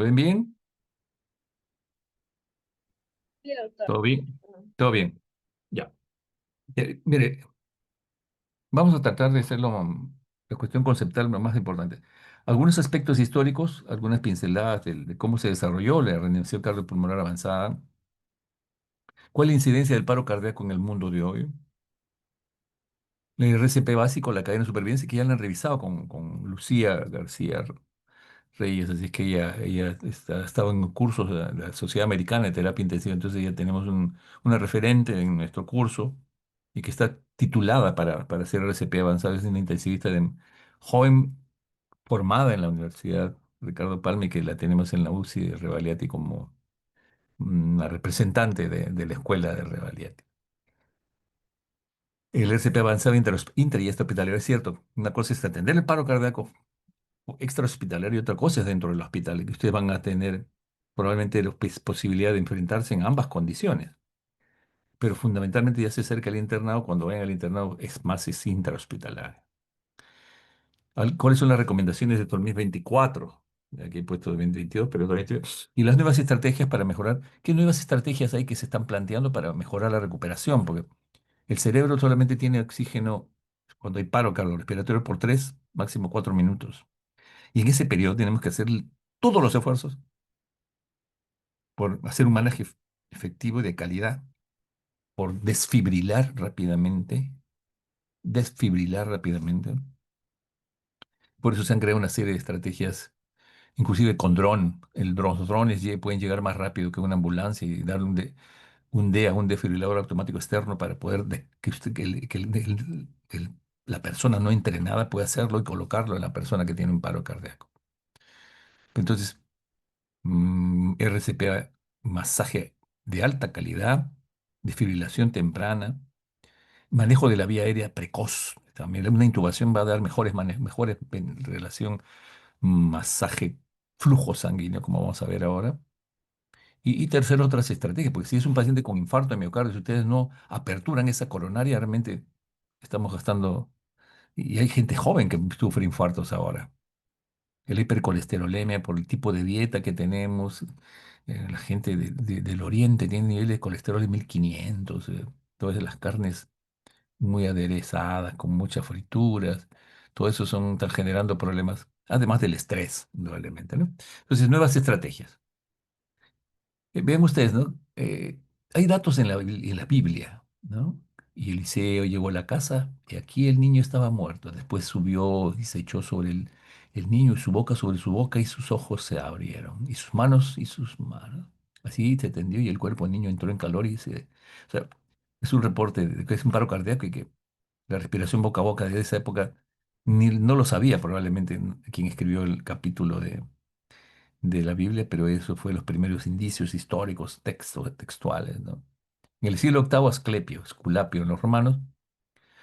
¿Ven bien? Sí, doctor. ¿Todo bien? ¿Todo bien? Ya. Mire, vamos a tratar de hacerlo la cuestión conceptual lo más importante. Algunos aspectos históricos, algunas pinceladas de cómo se desarrolló la reanimación cardiopulmonar avanzada, cuál es la incidencia del paro cardíaco en el mundo de hoy, el RCP básico, la cadena de supervivencia, que ya la han revisado con Lucía García Reyes, así es que ella ha estado en cursos de la Sociedad Americana de Terapia Intensiva, entonces ya tenemos una referente en nuestro curso y que está titulada para hacer RCP avanzado, es una intensivista joven formada en la Universidad Ricardo Palme, que la tenemos en la UCI de Revaliati como una representante de la escuela de Revaliati. El RCP avanzado intra y extrahospitalario es cierto. Una cosa es atender el paro cardíaco extrahospitalario y otra cosa es dentro del hospital, que ustedes van a tener probablemente la posibilidad de enfrentarse en ambas condiciones. Pero fundamentalmente ya se acerca el internado, cuando vayan al internado es intrahospitalario. ¿Cuáles son las recomendaciones de 2024? Aquí he puesto 2022, pero 2022. Y las nuevas estrategias para mejorar. ¿Qué nuevas estrategias hay que se están planteando para mejorar la recuperación? Porque el cerebro solamente tiene oxígeno cuando hay paro cardiorrespiratorio por 3, máximo 4 minutos. Y en ese periodo tenemos que hacer todos los esfuerzos por hacer un manejo efectivo y de calidad, por desfibrilar rápidamente. Por eso se han creado una serie de estrategias, inclusive con dron. Los drones pueden llegar más rápido que una ambulancia y darle un DEA, un desfibrilador automático externo para poder la persona no entrenada pueda hacerlo y colocarlo en la persona que tiene un paro cardíaco. Entonces, RCP, masaje de alta calidad, desfibrilación temprana, manejo de la vía aérea precoz. También una intubación va a dar mejores en relación masaje, flujo sanguíneo, como vamos a ver ahora. Y tercero, otras estrategias, porque si es un paciente con infarto de miocardio, si ustedes no aperturan esa coronaria, realmente estamos gastando, y hay gente joven que sufre infartos ahora. El hipercolesterolemia por el tipo de dieta que tenemos. La gente del oriente tiene nivel de colesterol de 1500. Todas las carnes muy aderezadas, con muchas frituras. Todo eso están generando problemas, además del estrés, indudablemente, ¿no? Entonces, nuevas estrategias. Vean ustedes, ¿no? Hay datos en la Biblia, ¿no? Y Eliseo llegó a la casa y aquí el niño estaba muerto. Después subió y se echó sobre el niño y su boca sobre su boca y sus ojos se abrieron y sus manos y sus manos. Así se tendió y el cuerpo del niño entró en calor y se... O sea, es un reporte de que es un paro cardíaco y que la respiración boca a boca de esa época no lo sabía probablemente quien escribió el capítulo de la Biblia, pero eso fue los primeros indicios históricos, textuales, ¿no? En el siglo octavo, Esculapio, en los romanos,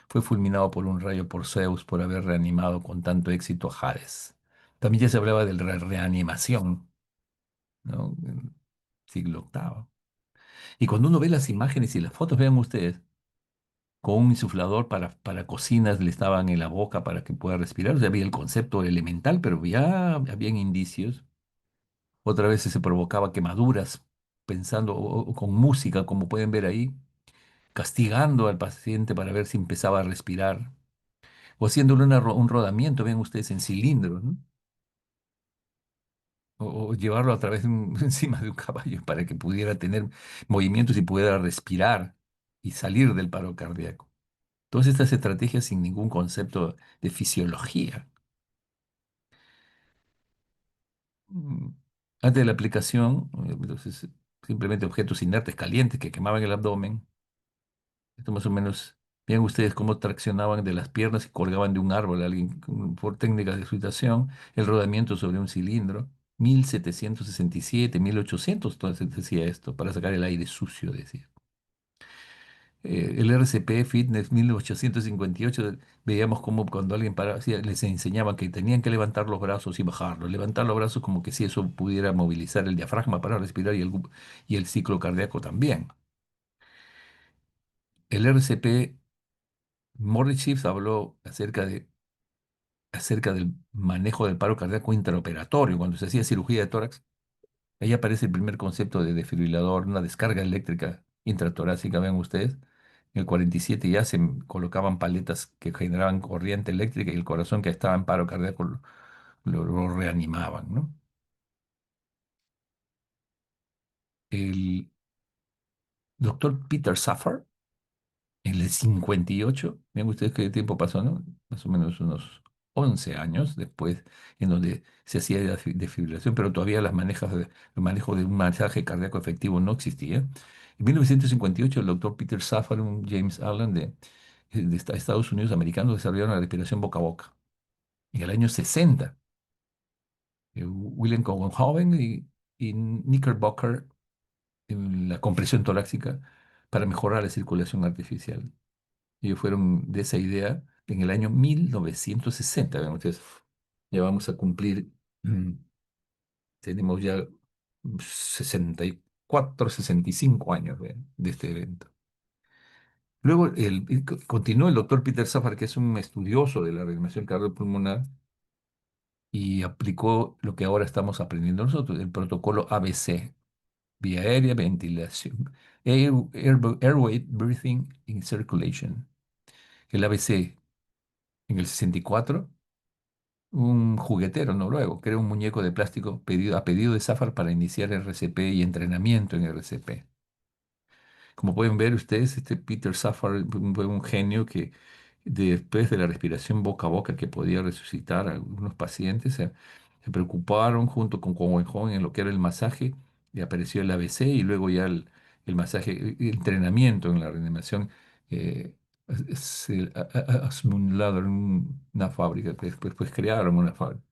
fue fulminado por un rayo por Zeus por haber reanimado con tanto éxito a Hades. También ya se hablaba de la reanimación, ¿no? En el siglo octavo. Y cuando uno ve las imágenes y las fotos, vean ustedes, con un insuflador para cocinas le estaban en la boca para que pueda respirar. O sea, había el concepto elemental, pero ya habían indicios. Otra vez se provocaba quemaduras, pensando o con música, como pueden ver ahí, castigando al paciente para ver si empezaba a respirar, o haciéndole un rodamiento, ven ustedes, en cilindros, ¿no? O llevarlo a través encima de un caballo para que pudiera tener movimientos y pudiera respirar y salir del paro cardíaco. Todas estas estrategias sin ningún concepto de fisiología. Mm, Antes de la aplicación, entonces, simplemente objetos inertes calientes que quemaban el abdomen. Esto más o menos, vean ustedes cómo traccionaban de las piernas y colgaban de un árbol a alguien por técnica de sujetación, el rodamiento sobre un cilindro. 1767, 1800, entonces decía esto, para sacar el aire sucio, decía. El RCP Fitness 1858, veíamos cómo cuando alguien les enseñaban que tenían que levantar los brazos y bajarlos, levantar los brazos como que si eso pudiera movilizar el diafragma para respirar y el ciclo cardíaco también. El RCP Morris Chiefs habló acerca del manejo del paro cardíaco intraoperatorio, cuando se hacía cirugía de tórax. Ahí aparece el primer concepto de desfibrilador, una descarga eléctrica intratorácica, vean ustedes. En el 47 ya se colocaban paletas que generaban corriente eléctrica y el corazón que estaba en paro cardíaco lo reanimaban, ¿no? El doctor Peter Safar, en el 58, vean ustedes qué tiempo pasó, ¿no? Más o menos unos 11 años después, en donde se hacía la desfibrilación, pero todavía el manejo de un masaje cardíaco efectivo no existía. En 1958, el doctor Peter Safar, un James Allen de Estados Unidos americanos, desarrollaron la respiración boca a boca. En el año 60, William Cowenhoven y Knickerbocker, en la compresión torácica para mejorar la circulación artificial. Ellos fueron de esa idea en el año 1960. Vean ustedes, ya vamos a cumplir, mm, tenemos ya 64, 65 años de este evento. Luego continuó el doctor Peter Safar, que es un estudioso de la reanimación cardiopulmonar, y aplicó lo que ahora estamos aprendiendo nosotros, el protocolo ABC, vía aérea, ventilación, airway breathing in circulation. El ABC en el 64, un juguetero noruego creó un muñeco de plástico a pedido de Safar para iniciar RCP y entrenamiento en RCP. Como pueden ver ustedes, este Peter Safar fue un genio que después de la respiración boca a boca que podía resucitar a algunos pacientes, se preocuparon junto con Cowenhoven en lo que era el masaje y apareció el ABC y luego ya el masaje, el entrenamiento en la reanimación. eh, se asimilaron una fábrica, que después crearon una fábrica.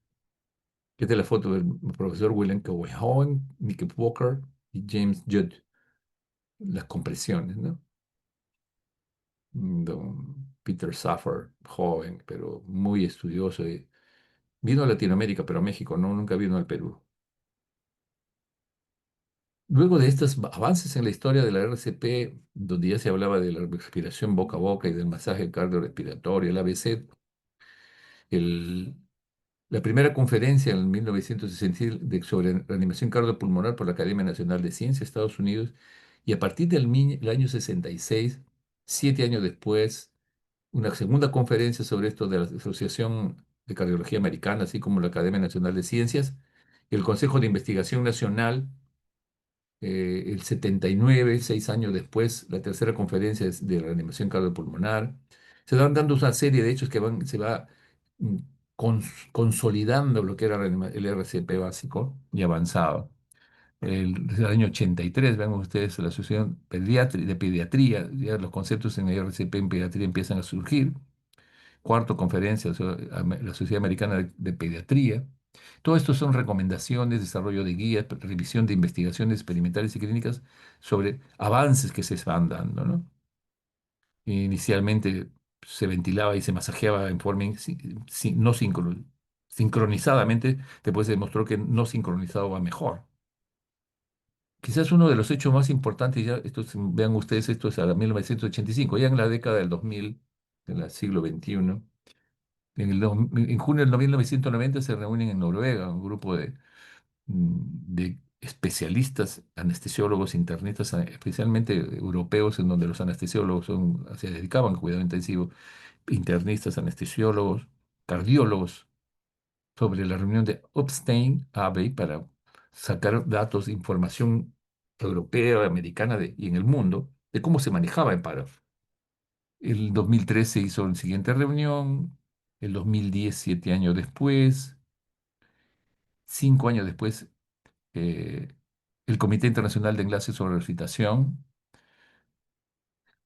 Esta es la foto del profesor William Cowenhoven, Nick Walker y James Judd, las compresiones, ¿no? Don Peter Safar, joven, pero muy estudioso. Vino a Latinoamérica, pero a México, no, nunca vino al Perú. Luego de estos avances en la historia de la RCP, donde ya se hablaba de la respiración boca a boca y del masaje cardiorrespiratorio, el ABC, el, la primera conferencia en 1960 sobre reanimación cardiopulmonar por la Academia Nacional de Ciencias de Estados Unidos, y a partir del año 66, 7 años después, una segunda conferencia sobre esto de la Asociación de Cardiología Americana, así como la Academia Nacional de Ciencias, el Consejo de Investigación Nacional, el 79, 6 años después, la tercera conferencia de reanimación cardiopulmonar. Se van dando una serie de hechos que se va mm, consolidando lo que era el RCP básico y avanzado. Desde el año 83, ven ustedes, la Asociación de Pediatría, ya los conceptos en el RCP en pediatría empiezan a surgir. Cuarto, conferencia, la Sociedad Americana de Pediatría. Todo esto son recomendaciones, desarrollo de guías, revisión de investigaciones experimentales y clínicas sobre avances que se van dando, ¿no? Inicialmente se ventilaba y se masajeaba en forma no sincronizadamente, después se demostró que no sincronizado va mejor. Quizás uno de los hechos más importantes, ya, vean ustedes, esto es a 1985, ya en la década del 2000, del siglo XXI. En junio del 1990 se reúnen en Noruega un grupo de especialistas, anestesiólogos, internistas, especialmente europeos, en donde los anestesiólogos se dedicaban al cuidado intensivo, internistas, anestesiólogos, cardiólogos, sobre la reunión de Upstein Abbey para sacar datos, información europea, americana y en el mundo de cómo se manejaba el paro. El 2013 hizo la siguiente reunión, el 2010, 7 años después, 5 años después, eh, el Comité Internacional de Enlaces sobre Recitación,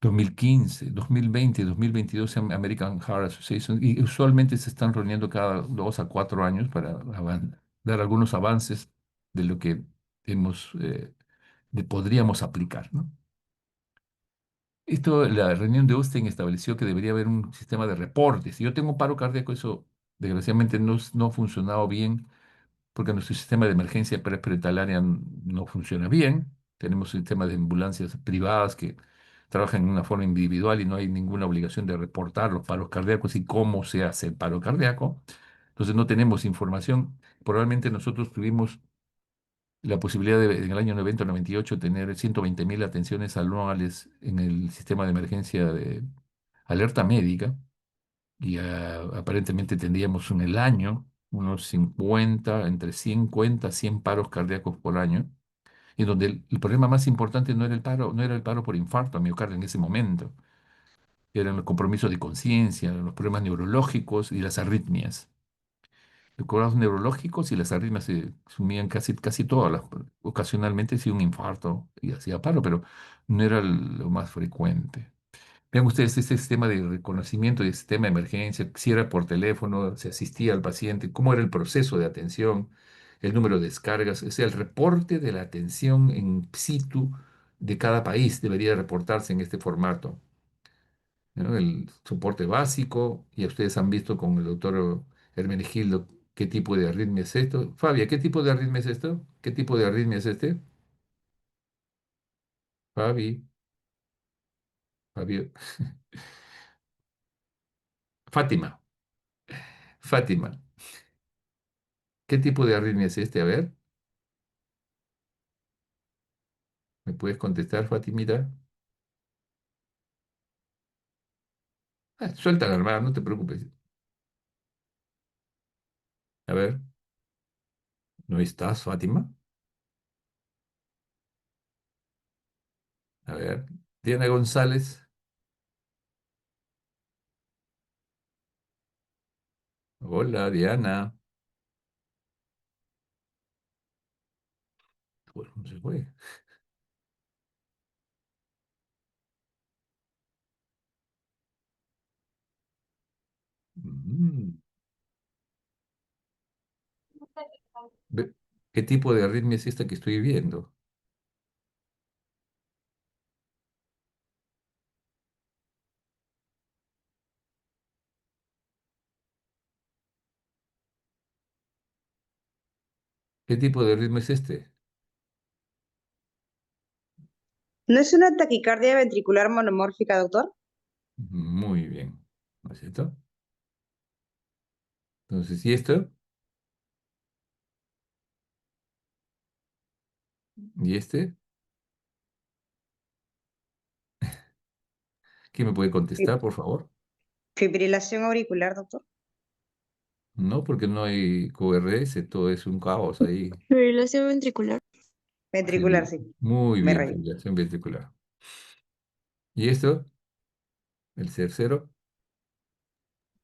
2015, 2020, 2022, American Heart Association, y usualmente se están reuniendo cada 2 a 4 años para dar algunos avances de lo que podríamos aplicar, ¿no? La reunión de Austin estableció que debería haber un sistema de reportes. Si yo tengo un paro cardíaco, eso desgraciadamente no ha funcionado bien porque nuestro sistema de emergencia prehospitalaria no funciona bien. Tenemos sistemas de ambulancias privadas que trabajan en una forma individual y no hay ninguna obligación de reportar los paros cardíacos y cómo se hace el paro cardíaco. Entonces no tenemos información. Probablemente nosotros tuvimos la posibilidad de en el año 90-98 tener 120.000 atenciones anuales en el sistema de emergencia de alerta médica y aparentemente tendríamos en el año unos 50, entre 50 100 paros cardíacos por año, y donde el problema más importante no era el paro, no era el paro por infarto a miocardio en ese momento, eran los compromisos de conciencia, los problemas neurológicos y las arritmias. Los cuadros neurológicos y las arritmias se sumían casi todas las, ocasionalmente sí un infarto y hacía paro, pero no era lo más frecuente. Vean ustedes este sistema de reconocimiento y sistema de emergencia, si era por teléfono, se asistía al paciente, cómo era el proceso de atención, el número de descargas, o sea, el reporte de la atención en situ de cada país debería reportarse en este formato, ¿no? El soporte básico, ya ustedes han visto con el doctor Hermenegildo qué tipo de arritmia es esto. Fabia, ¿qué tipo de arritmia es esto? ¿Qué tipo de arritmia es este? Fabi, Fabio, Fátima, Fátima, ¿qué tipo de arritmia es este? A ver, ¿me puedes contestar, Fatimita? Suelta la hermana, no te preocupes. A ver, ¿no estás, Fátima? A ver, Diana González. Hola, Diana. Bueno, no se fue. Mm. Ve- ¿Qué tipo de arritmia es esta que estoy viendo? ¿Qué tipo de arritmia es este? ¿No es una taquicardia ventricular monomórfica, doctor? Muy bien, ¿no es cierto? Entonces, ¿y esto? ¿Y este? ¿Quién me puede Fi- contestar, por favor? Fibrilación auricular, doctor. No, porque no hay QRS, todo es un caos ahí. Fibrilación ventricular. Ventricular, sí. Muy Me bien, rayé. fibrilación ventricular. ¿Y esto? ¿El tercero?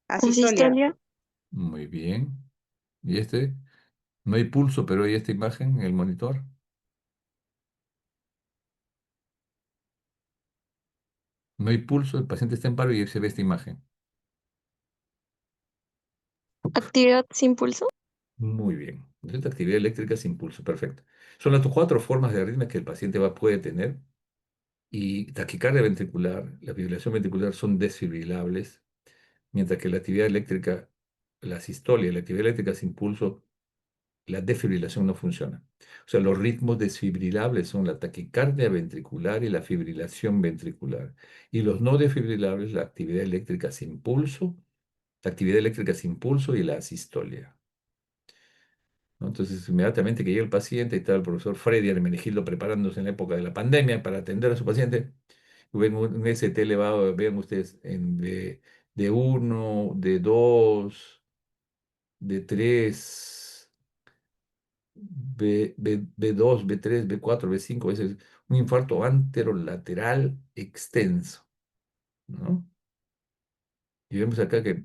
Asistolia. Asistolia. Muy bien. ¿Y este? No hay pulso, pero hay esta imagen en el monitor. No hay pulso, el paciente está en paro y se ve esta imagen. Actividad sin pulso. Muy bien. Entonces, actividad eléctrica sin pulso, perfecto. Son las cuatro formas de arritmia que el paciente puede tener. Y taquicardia ventricular, la fibrilación ventricular son desfibrilables, mientras que la actividad eléctrica, la sistolia, la actividad eléctrica sin pulso, la desfibrilación no funciona. O sea, los ritmos desfibrilables son la taquicardia ventricular y la fibrilación ventricular. Y los no desfibrilables, la actividad eléctrica sin pulso, la actividad eléctrica sin pulso y la asistolia, ¿no? Entonces, inmediatamente que llega el paciente y está el profesor Freddy Hermenegildo preparándose en la época de la pandemia para atender a su paciente, ven un ST elevado, vean ustedes, de uno, de 2, de 3, B2, B3, B4, B5, veces un infarto anterolateral extenso, ¿no? Y vemos acá que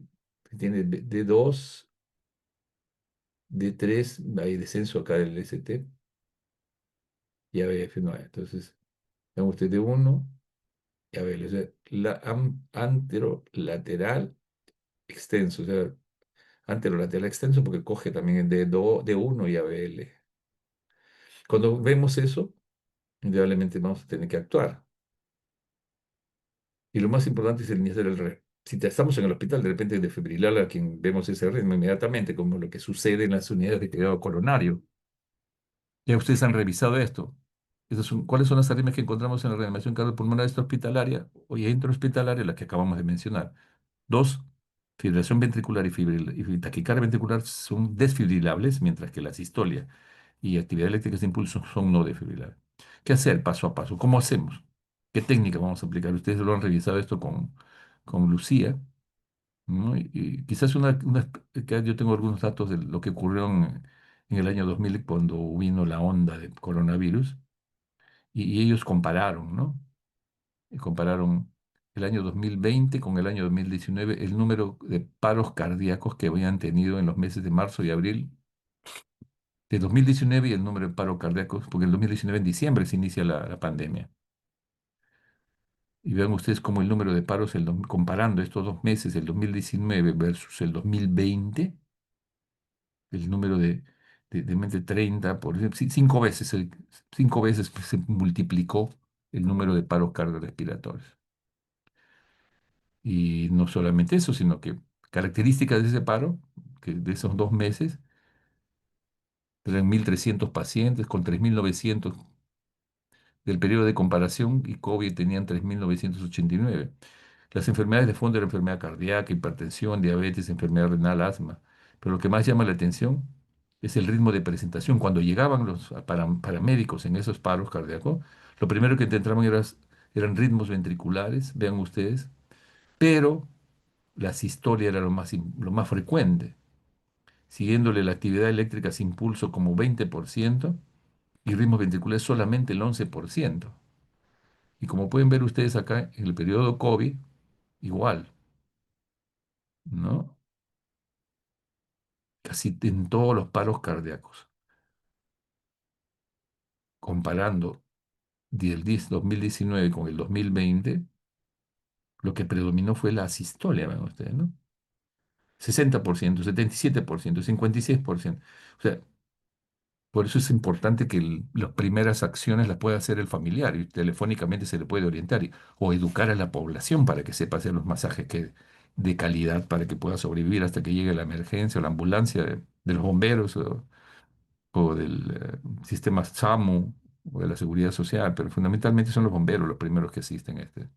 tiene D2, D3, hay descenso acá del ST y ABF9. Entonces, vemos usted D1 y ABL, o sea, anterolateral extenso, o sea, anterolateral extenso porque coge también el D1 y ABL. Cuando vemos eso, indudablemente vamos a tener que actuar. Y lo más importante es el iniciar el Si estamos en el hospital, de repente defibrilar a quien vemos ese ritmo inmediatamente, como lo que sucede en las unidades de cuidado coronario. Ya ustedes han revisado esto. ¿Cuáles son las arritmias que encontramos en la reanimación cardiopulmonar extrahospitalaria o intrahospitalaria, las que acabamos de mencionar? Dos, fibrilación ventricular y taquicardia ventricular son desfibrilables, mientras que la sistolia y actividad eléctrica sin pulso son no desfibrilables. ¿Qué hacer paso a paso? ¿Cómo hacemos? ¿Qué técnica vamos a aplicar? Ustedes lo han revisado esto con Lucía, ¿no? Y quizás que yo tengo algunos datos de lo que ocurrió en el año 2000 cuando vino la onda de coronavirus y ellos compararon, ¿no? Y compararon el año 2020 con el año 2019, el número de paros cardíacos que habían tenido en los meses de marzo y abril de 2019 y el número de paros cardíacos, porque en 2019 en diciembre se inicia la pandemia. Y vean ustedes cómo el número de paros, comparando estos 2 meses, el 2019 versus el 2020, el número de mente 30, por ejemplo, 5 veces, 5 veces se multiplicó el número de paros cardiorrespiratorios. Y no solamente eso, sino que características de ese paro, que de esos 2 meses, eran 1.300 pacientes con 3.900 del periodo de comparación y COVID tenían 3.989. Las enfermedades de fondo eran enfermedad cardíaca, hipertensión, diabetes, enfermedad renal, asma. Pero lo que más llama la atención es el ritmo de presentación. Cuando llegaban los paramédicos en esos paros cardíacos, lo primero que encontraban eran ritmos ventriculares, vean ustedes, pero la sistolia era lo más frecuente, siguiéndole la actividad eléctrica sin pulso como 20% y ritmos ventriculares solamente el 11%. Y como pueden ver ustedes acá, en el periodo COVID, igual, ¿no? Casi en todos los paros cardíacos, comparando del 2019 con el 2020, lo que predominó fue la asistolia, ven ustedes, ¿no? 60%, 77%, 56%. O sea, por eso es importante que las primeras acciones las pueda hacer el familiar y telefónicamente se le puede orientar o educar a la población para que sepa hacer los masajes de calidad para que pueda sobrevivir hasta que llegue la emergencia o la ambulancia de los bomberos o del sistema SAMU o de la seguridad social, pero fundamentalmente son los bomberos los primeros que asisten a este.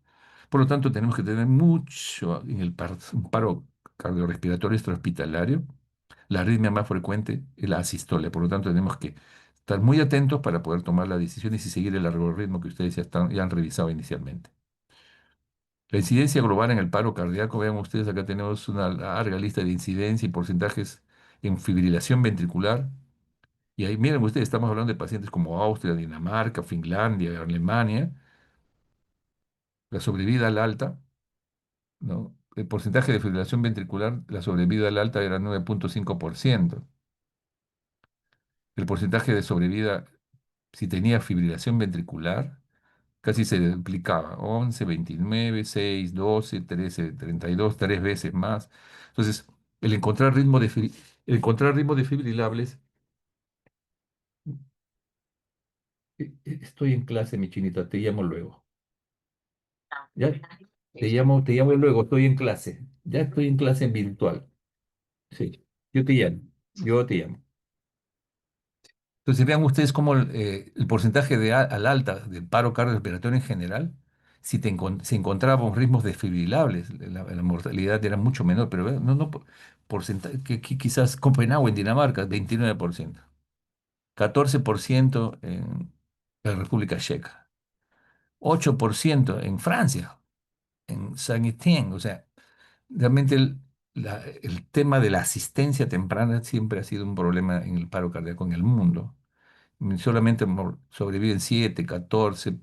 Por lo tanto, tenemos que tener mucho en el paro cardiorrespiratorio extrahospitalario. La arritmia más frecuente es la asistolia, por lo tanto tenemos que estar muy atentos para poder tomar las decisiones y seguir el algoritmo que ustedes ya han revisado inicialmente. La incidencia global en el paro cardíaco, vean ustedes, acá tenemos una larga lista de incidencia y porcentajes en fibrilación ventricular. Y ahí miren ustedes, estamos hablando de pacientes como Austria, Dinamarca, Finlandia, Alemania, la sobrevida al alta, ¿no? El porcentaje de fibrilación ventricular, la sobrevida al alta era 9,5%. El porcentaje de sobrevida, si tenía fibrilación ventricular, casi se duplicaba, 11, 29, 6, 12, 13, 32, 3 veces más. Entonces, el encontrar ritmos defibrilables, estoy en clase, mi chinita, te llamo luego. ¿Ya? Te llamo luego, estoy en clase. Ya estoy en clase en virtual. Sí, yo te llamo. Yo te llamo. Entonces vean ustedes cómo el porcentaje al alta del paro cardiorrespiratorio en general, si se encontraban ritmos desfibrilables, la mortalidad era mucho menor, pero vean, no, no, porcentaje, que quizás Copenhague en Dinamarca, 29%, 14% en la República Checa, 8% en Francia, en Saint-Étienne, o sea, realmente el tema de la asistencia temprana siempre ha sido un problema en el paro cardíaco en el mundo. Solamente sobreviven 7, 14,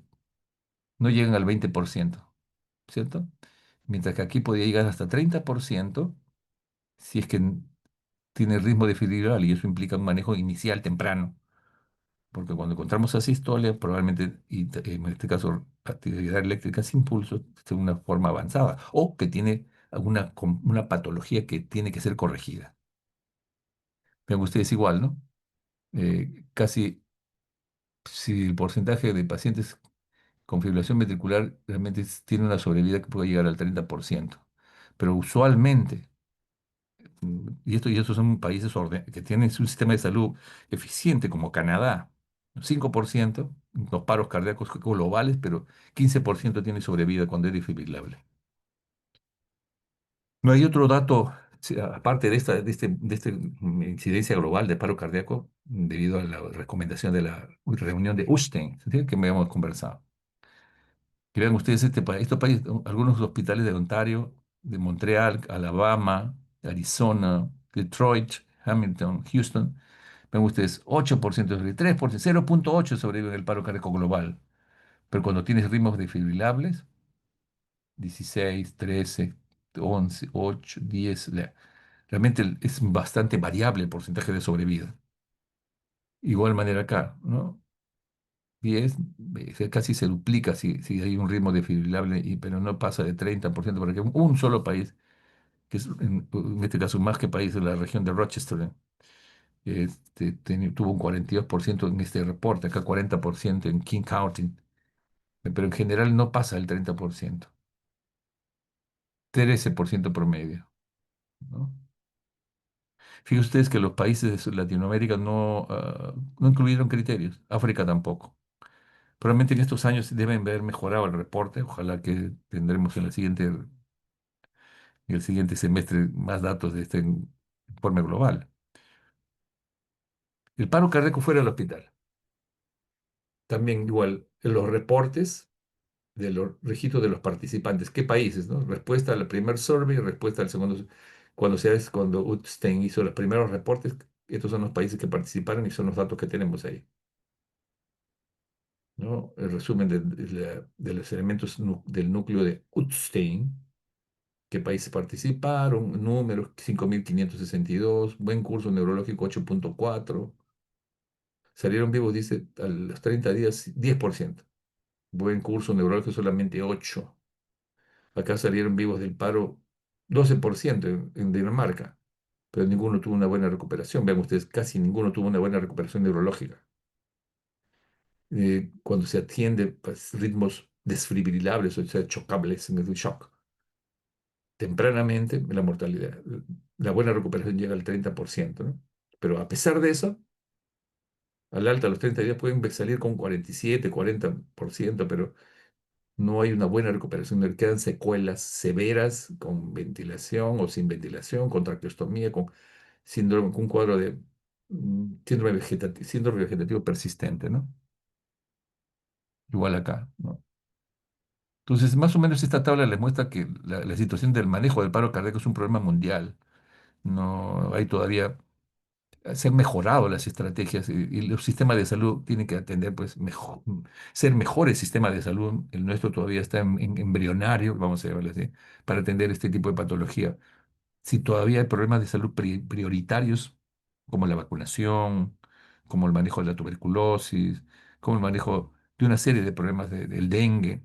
no llegan al 20%, ¿cierto? Mientras que aquí podría llegar hasta 30% si es que tiene ritmo defibrilar y eso implica un manejo inicial temprano. Porque cuando encontramos asistolia, probablemente, en este caso, actividad eléctrica sin pulso, es una forma avanzada o que tiene una patología que tiene que ser corregida. Vean ustedes igual, ¿no? Casi si el porcentaje de pacientes con fibrilación ventricular realmente tiene una sobrevida que puede llegar al 30%. Pero usualmente, y estos son países que tienen un sistema de salud eficiente como Canadá, 5% los paros cardíacos globales, pero 15% tiene sobrevida cuando es defibrilable. No hay otro dato, aparte de esta incidencia global de paro cardíaco, debido a la recomendación de la reunión de Epstein, ¿sí? Que me hemos conversado. Que vean ustedes estos países, algunos hospitales de Ontario, de Montreal, Alabama, Arizona, Detroit, Hamilton, Houston. Ven ustedes, 8% sobre 3%, 0,8 sobreviven el paro cardíaco global. Pero cuando tienes ritmos defibrilables, 16, 13, 11, 8, 10, realmente es bastante variable el porcentaje de sobrevida. Igual manera acá, ¿no? 10, casi se duplica si hay un ritmo desfibrilable, pero no pasa de 30%, porque un solo país, que es en este caso más que país, en la región de Rochester, tuvo un 42% en este reporte, acá 40% en King County, pero en general no pasa el 30%, 13% promedio, ¿no? Fíjense ustedes que los países de Latinoamérica no incluyeron criterios, África tampoco. Probablemente en estos años deben haber mejorado el reporte, ojalá que tendremos en el siguiente semestre más datos de este informe global. El paro cardíaco fuera del hospital. También igual, en los reportes de los registros de los participantes. ¿Qué países, no? Respuesta al primer survey, respuesta al segundo. Cuando Utstein hizo los primeros reportes, estos son los países que participaron y son los datos que tenemos ahí, ¿no? El resumen de los elementos del núcleo de Utstein. ¿Qué países participaron? Números 5.562, buen curso neurológico 8,4. Salieron vivos, dice, a los 30 días 10%. Buen curso neurológico solamente 8. Acá salieron vivos del paro 12% en Dinamarca, pero ninguno tuvo una buena recuperación. Vean ustedes, casi ninguno tuvo una buena recuperación neurológica. Cuando se atiende pues, ritmos desfibrilables, o sea, chocables en el shock, tempranamente la mortalidad, la buena recuperación llega al 30%, ¿no? Pero a pesar de eso, al alta, a los 30 días pueden salir con 47, 40%, pero no hay una buena recuperación, quedan secuelas severas con ventilación o sin ventilación, con traqueostomía, con síndrome, con un cuadro de síndrome vegetativo persistente, ¿no? Igual acá, ¿no? Entonces, más o menos esta tabla les muestra que la situación del manejo del paro cardíaco es un problema mundial. No hay todavía, se han mejorado las estrategias y los sistemas de salud tienen que atender, pues, mejor, ser mejores sistemas de salud. El nuestro todavía está en embrionario, vamos a llamarlo así, para atender este tipo de patología. Si todavía hay problemas de salud prioritarios, como la vacunación, como el manejo de la tuberculosis, como el manejo de una serie de problemas del dengue,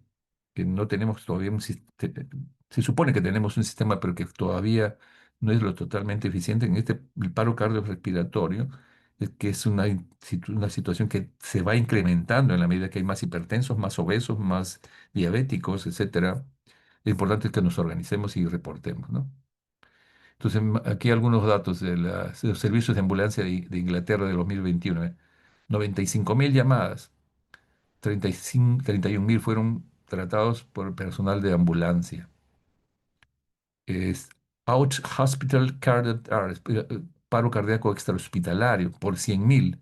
que no tenemos todavía un sistema, se supone que tenemos un sistema, pero que todavía no es lo totalmente eficiente. En el paro cardiorrespiratorio, es que es una situación que se va incrementando en la medida que hay más hipertensos, más obesos, más diabéticos, etcétera. Lo importante es que nos organicemos y reportemos, ¿no? Entonces, aquí algunos datos de los servicios de ambulancia de Inglaterra de 2021. 95.000 llamadas, 31.000 fueron tratados por personal de ambulancia. Es out hospital cardiac arrest, paro cardíaco extrahospitalario por 100.000.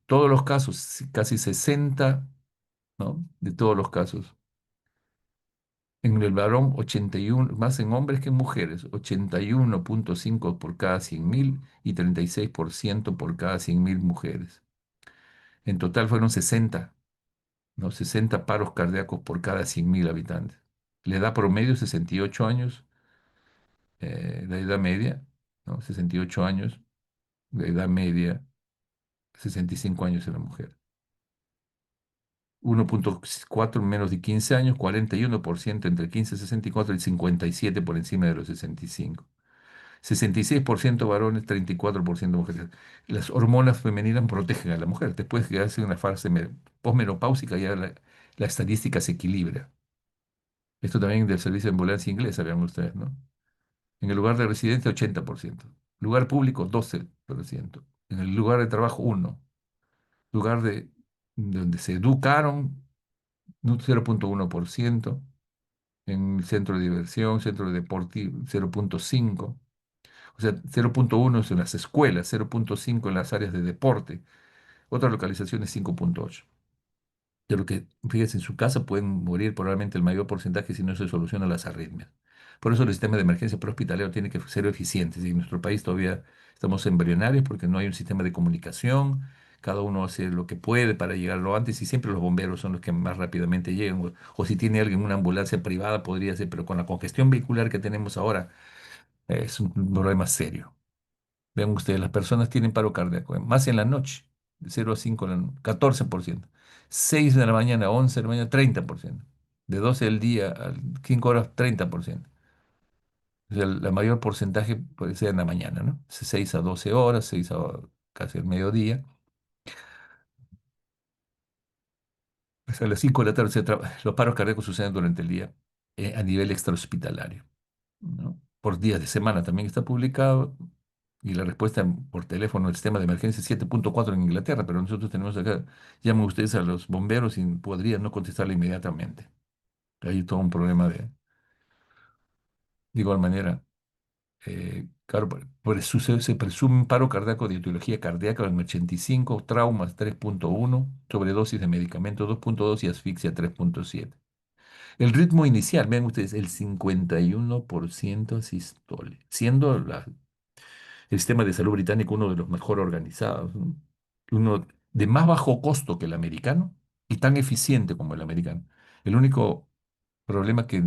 Todos los casos, casi 60, ¿no? De todos los casos. En el varón, 81, más en hombres que en mujeres, 81,5 por cada 100.000 y 36% por cada 100.000 mujeres. En total fueron 60, ¿no? 60 paros cardíacos por cada 100.000 habitantes. La edad promedio, 68 años, la edad media, ¿no? 68 años, la edad media, 65 años en la mujer. 1,4 menos de 15 años, 41% entre 15 y 64 y 57 por encima de los 65. 66% varones, 34% mujeres. Las hormonas femeninas protegen a la mujer. Después que hace una fase posmenopáusica, ya la estadística se equilibra. Esto también del servicio de ambulancia inglesa, vean ustedes, ¿no? En el lugar de residencia, 80%. Lugar público, 12%. En el lugar de trabajo, 1%. Lugar donde se educaron, 0,1%. En el centro de diversión, centro deportivo, 0,5%. O sea, 0,1 es en las escuelas, 0,5 en las áreas de deporte, otra localización es 5,8. De lo que, fíjense, en su casa pueden morir probablemente el mayor porcentaje si no se solucionan las arritmias. Por eso el sistema de emergencia prehospitalario tiene que ser eficiente. Y en nuestro país todavía estamos embrionarios porque no hay un sistema de comunicación. Cada uno hace lo que puede para llegar lo antes y siempre los bomberos son los que más rápidamente llegan. O si tiene alguien una ambulancia privada podría ser, pero con la congestión vehicular que tenemos ahora es un problema serio. Vean ustedes, las personas tienen paro cardíaco, más en la noche, de 0 a 5, 14%. 6 de la mañana, 11 de la mañana, 30%. De 12 del día a 5 horas, 30%. O sea, la mayor porcentaje puede ser en la mañana, ¿no? 6 a 12 horas, 6 a casi el mediodía. Hasta las 5 de la tarde los paros cardíacos suceden durante el día a nivel extrahospitalario, ¿no? Por días de semana también está publicado. Y la respuesta por teléfono del sistema de emergencia es 7,4 en Inglaterra, pero nosotros tenemos acá, llaman ustedes a los bomberos y podrían no contestarle inmediatamente. Hay todo un problema de igual manera. Claro, por eso se presume un paro cardíaco de etiología cardíaca en 85, traumas 3,1, sobredosis de medicamentos 2,2 y asfixia 3,7. El ritmo inicial, vean ustedes, el 51% sistole, siendo el sistema de salud británico uno de los mejor organizados, ¿no? Uno de más bajo costo que el americano y tan eficiente como el americano. El único problema que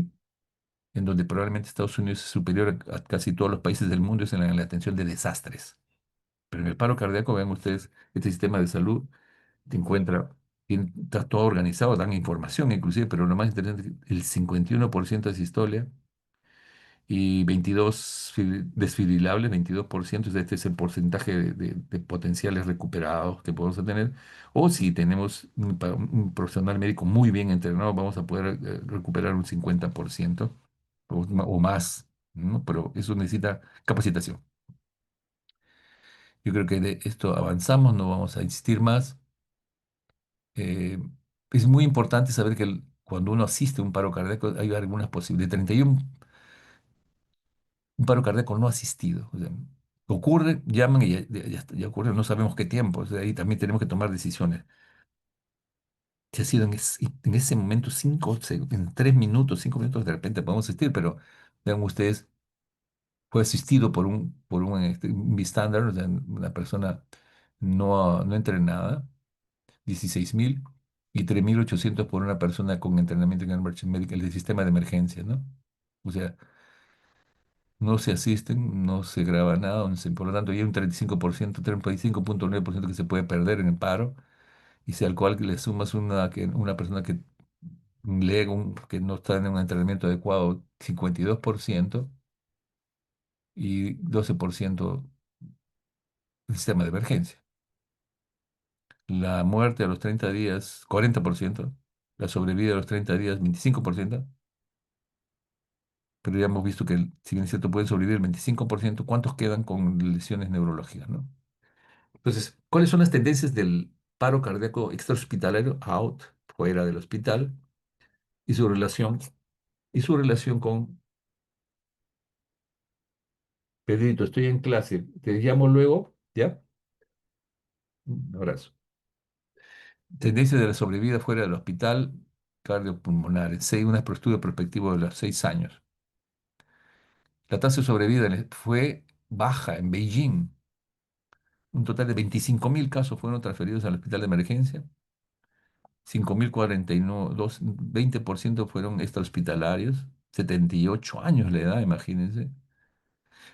en donde probablemente Estados Unidos es superior a casi todos los países del mundo es en la atención de desastres. Pero en el paro cardíaco, vean ustedes, este sistema de salud te encuentra, está todo organizado, dan información inclusive, pero lo más interesante es que el 51% de sistolia y 22 desfibrilables, 22%, este es el porcentaje de potenciales recuperados que podemos tener. O si tenemos un profesional médico muy bien entrenado, vamos a poder recuperar un 50% o más, ¿no? Pero eso necesita capacitación. Yo creo que de esto avanzamos, no vamos a insistir más. Eh, es muy importante saber que cuando uno asiste a un paro cardíaco hay algunas posibilidades. De 31 un paro cardíaco no asistido. O sea, ocurre, llaman y ya ocurre, no sabemos qué tiempo. O sea, ahí también tenemos que tomar decisiones. Si ha sido en ese momento, en 3 minutos, 5 minutos, de repente podemos asistir, pero vean ustedes, fue asistido un bystander, o sea, una persona no entrenada, 16,000 y 3,800 por una persona con entrenamiento en emergency medical, el sistema de emergencia, ¿no? O sea, no se asisten, no se graba nada, por lo tanto hay un 35%, 35,9% que se puede perder en el paro, y si al cual le sumas una persona que no está en un entrenamiento adecuado, 52%, y 12% el sistema de emergencia. La muerte a los 30 días, 40%, la sobrevida a los 30 días, 25%, pero ya hemos visto que, si bien es cierto, pueden sobrevivir el 25%, ¿cuántos quedan con lesiones neurológicas, ¿no? Entonces, ¿cuáles son las tendencias del paro cardíaco extrahospitalario, out, fuera del hospital, y su relación, con Pedrito? Estoy en clase, te llamo luego, ¿ya? Un abrazo. Tendencias de la sobrevida fuera del hospital cardiopulmonar, un estudio prospectivo de los 6 años. La tasa de sobrevida fue baja en Beijing. Un total de 25,000 casos fueron transferidos al hospital de emergencia. 5,049, 20% fueron extrahospitalarios, 78 años la edad, imagínense.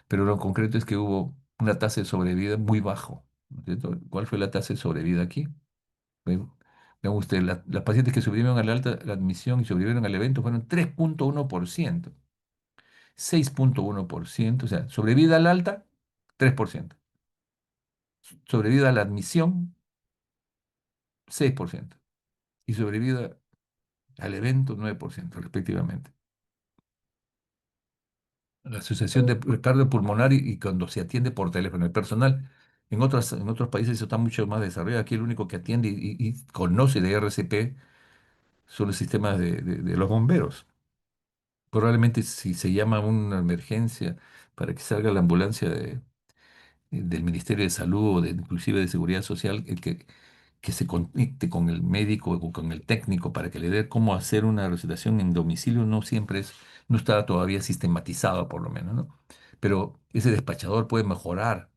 Pero lo concreto es que hubo una tasa de sobrevida muy bajo, ¿no es cierto? ¿Cuál fue la tasa de sobrevida aquí? Ven, Vean ustedes, las pacientes que sobrevivieron a la admisión y sobrevivieron al evento fueron 3,1%, 6,1%, o sea, sobrevida al alta, 3%, sobrevida a la admisión, 6%, y sobrevida al evento, 9%, respectivamente. La Asociación de Cardiopulmonar y cuando se atiende por teléfono. El personal en otros países eso está mucho más desarrollado. Aquí el único que atiende y conoce de RCP son los sistemas de los bomberos. Probablemente si se llama una emergencia, para que salga la ambulancia del Ministerio de Salud o inclusive de Seguridad Social, que se conecte con el médico o con el técnico para que le dé cómo hacer una resucitación en domicilio, no siempre no está todavía sistematizado por lo menos, ¿no? Pero ese despachador puede mejorar,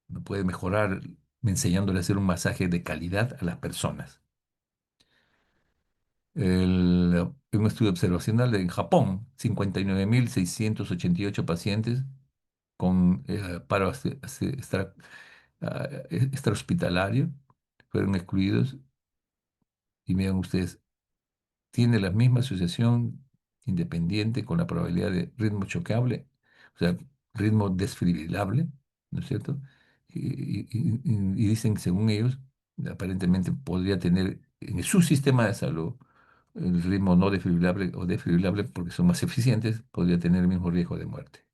¿no? Puede mejorar enseñándole a hacer un masaje de calidad a las personas. Un estudio observacional en Japón, 59.688 pacientes con paro extrahospitalario fueron excluidos y vean ustedes, tiene la misma asociación independiente con la probabilidad de ritmo choqueable, o sea, ritmo desfibrilable, ¿no es cierto? Y dicen, según ellos, aparentemente podría tener en su sistema de salud el ritmo no desfibrilable o desfibrilable porque son más eficientes, podría tener el mismo riesgo de muerte.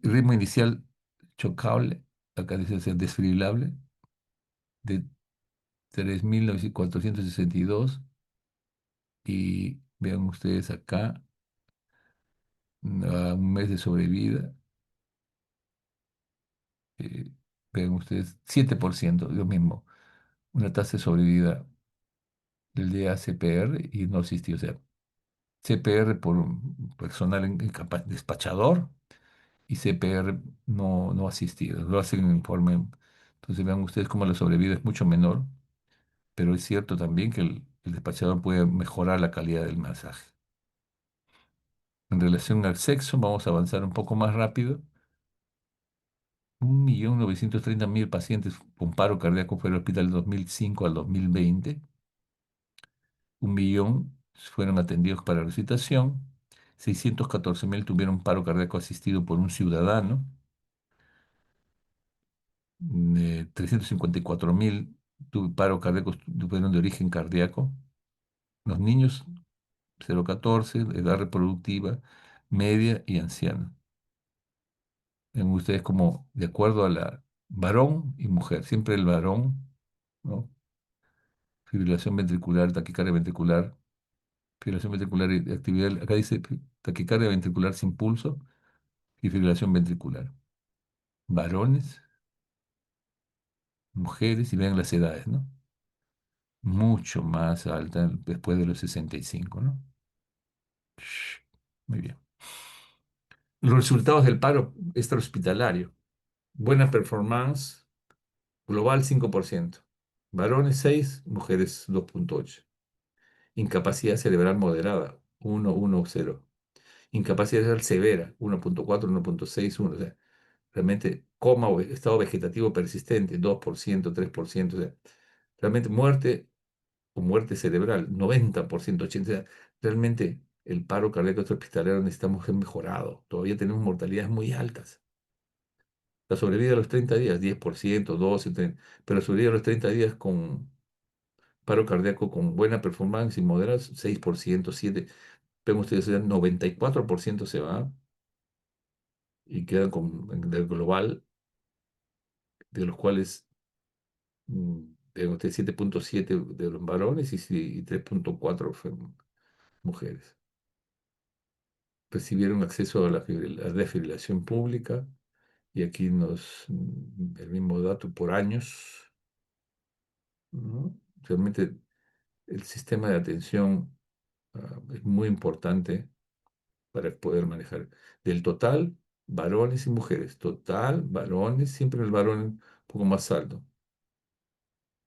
Ritmo inicial chocable, acá dice ser desfibrilable, de 3.462 y vean ustedes acá, un mes de sobrevida, eh, vean ustedes, 7%, lo mismo, una tasa de sobrevida del día CPR y no existió, o sea, CPR por un personal despachador y CPR no asistido, lo hacen en informe, entonces vean ustedes cómo la sobrevida es mucho menor, pero es cierto también que el despachador puede mejorar la calidad del masaje. En relación al sexo, vamos a avanzar un poco más rápido. 1.930.000 pacientes con paro cardíaco fue al hospital de 2005 al 2020. 1.000.000 fueron atendidos para resucitación. 614.000 tuvieron paro cardíaco asistido por un ciudadano. 354.000 paro cardíaco tuvieron de origen cardíaco. Los niños 0,14, edad reproductiva media y ancianos. Ven ustedes como de acuerdo a la varón y mujer, siempre el varón, ¿no? Fibrilación ventricular, taquicardia ventricular, fibrilación ventricular y actividad, acá dice taquicardia ventricular sin pulso y fibrilación ventricular. Varones, mujeres y vean las edades, ¿no? Mucho más alta después de los 65, ¿no? Shh, muy bien. Los resultados del paro extrahospitalario. Buena performance, global 5%. Varones 6, mujeres 2,8. Incapacidad cerebral moderada, 1,10. Incapacidad cerebral severa, 1,4, 1,6, 1. O sea, realmente coma o estado vegetativo persistente, 2%, 3%. O sea, realmente muerte o muerte cerebral, 90%, 80%. O sea, realmente el paro cardíaco hospitalario necesitamos ser mejorado. Todavía tenemos mortalidades muy altas. La sobrevida a los 30 días, 10%, 12, 30, pero la sobrevida a los 30 días con paro cardíaco con buena performance y moderada, 6%, 7%. Ven ustedes, o sea, 94% se va y quedan del global, de los cuales ven ustedes 7,7 de los varones y 3,4 fueron mujeres. Recibieron acceso a la desfibrilación pública y aquí el mismo dato por años, ¿no? Realmente el sistema de atención es muy importante para poder manejar. Del total, varones y mujeres. Total, varones, siempre el varón un poco más alto.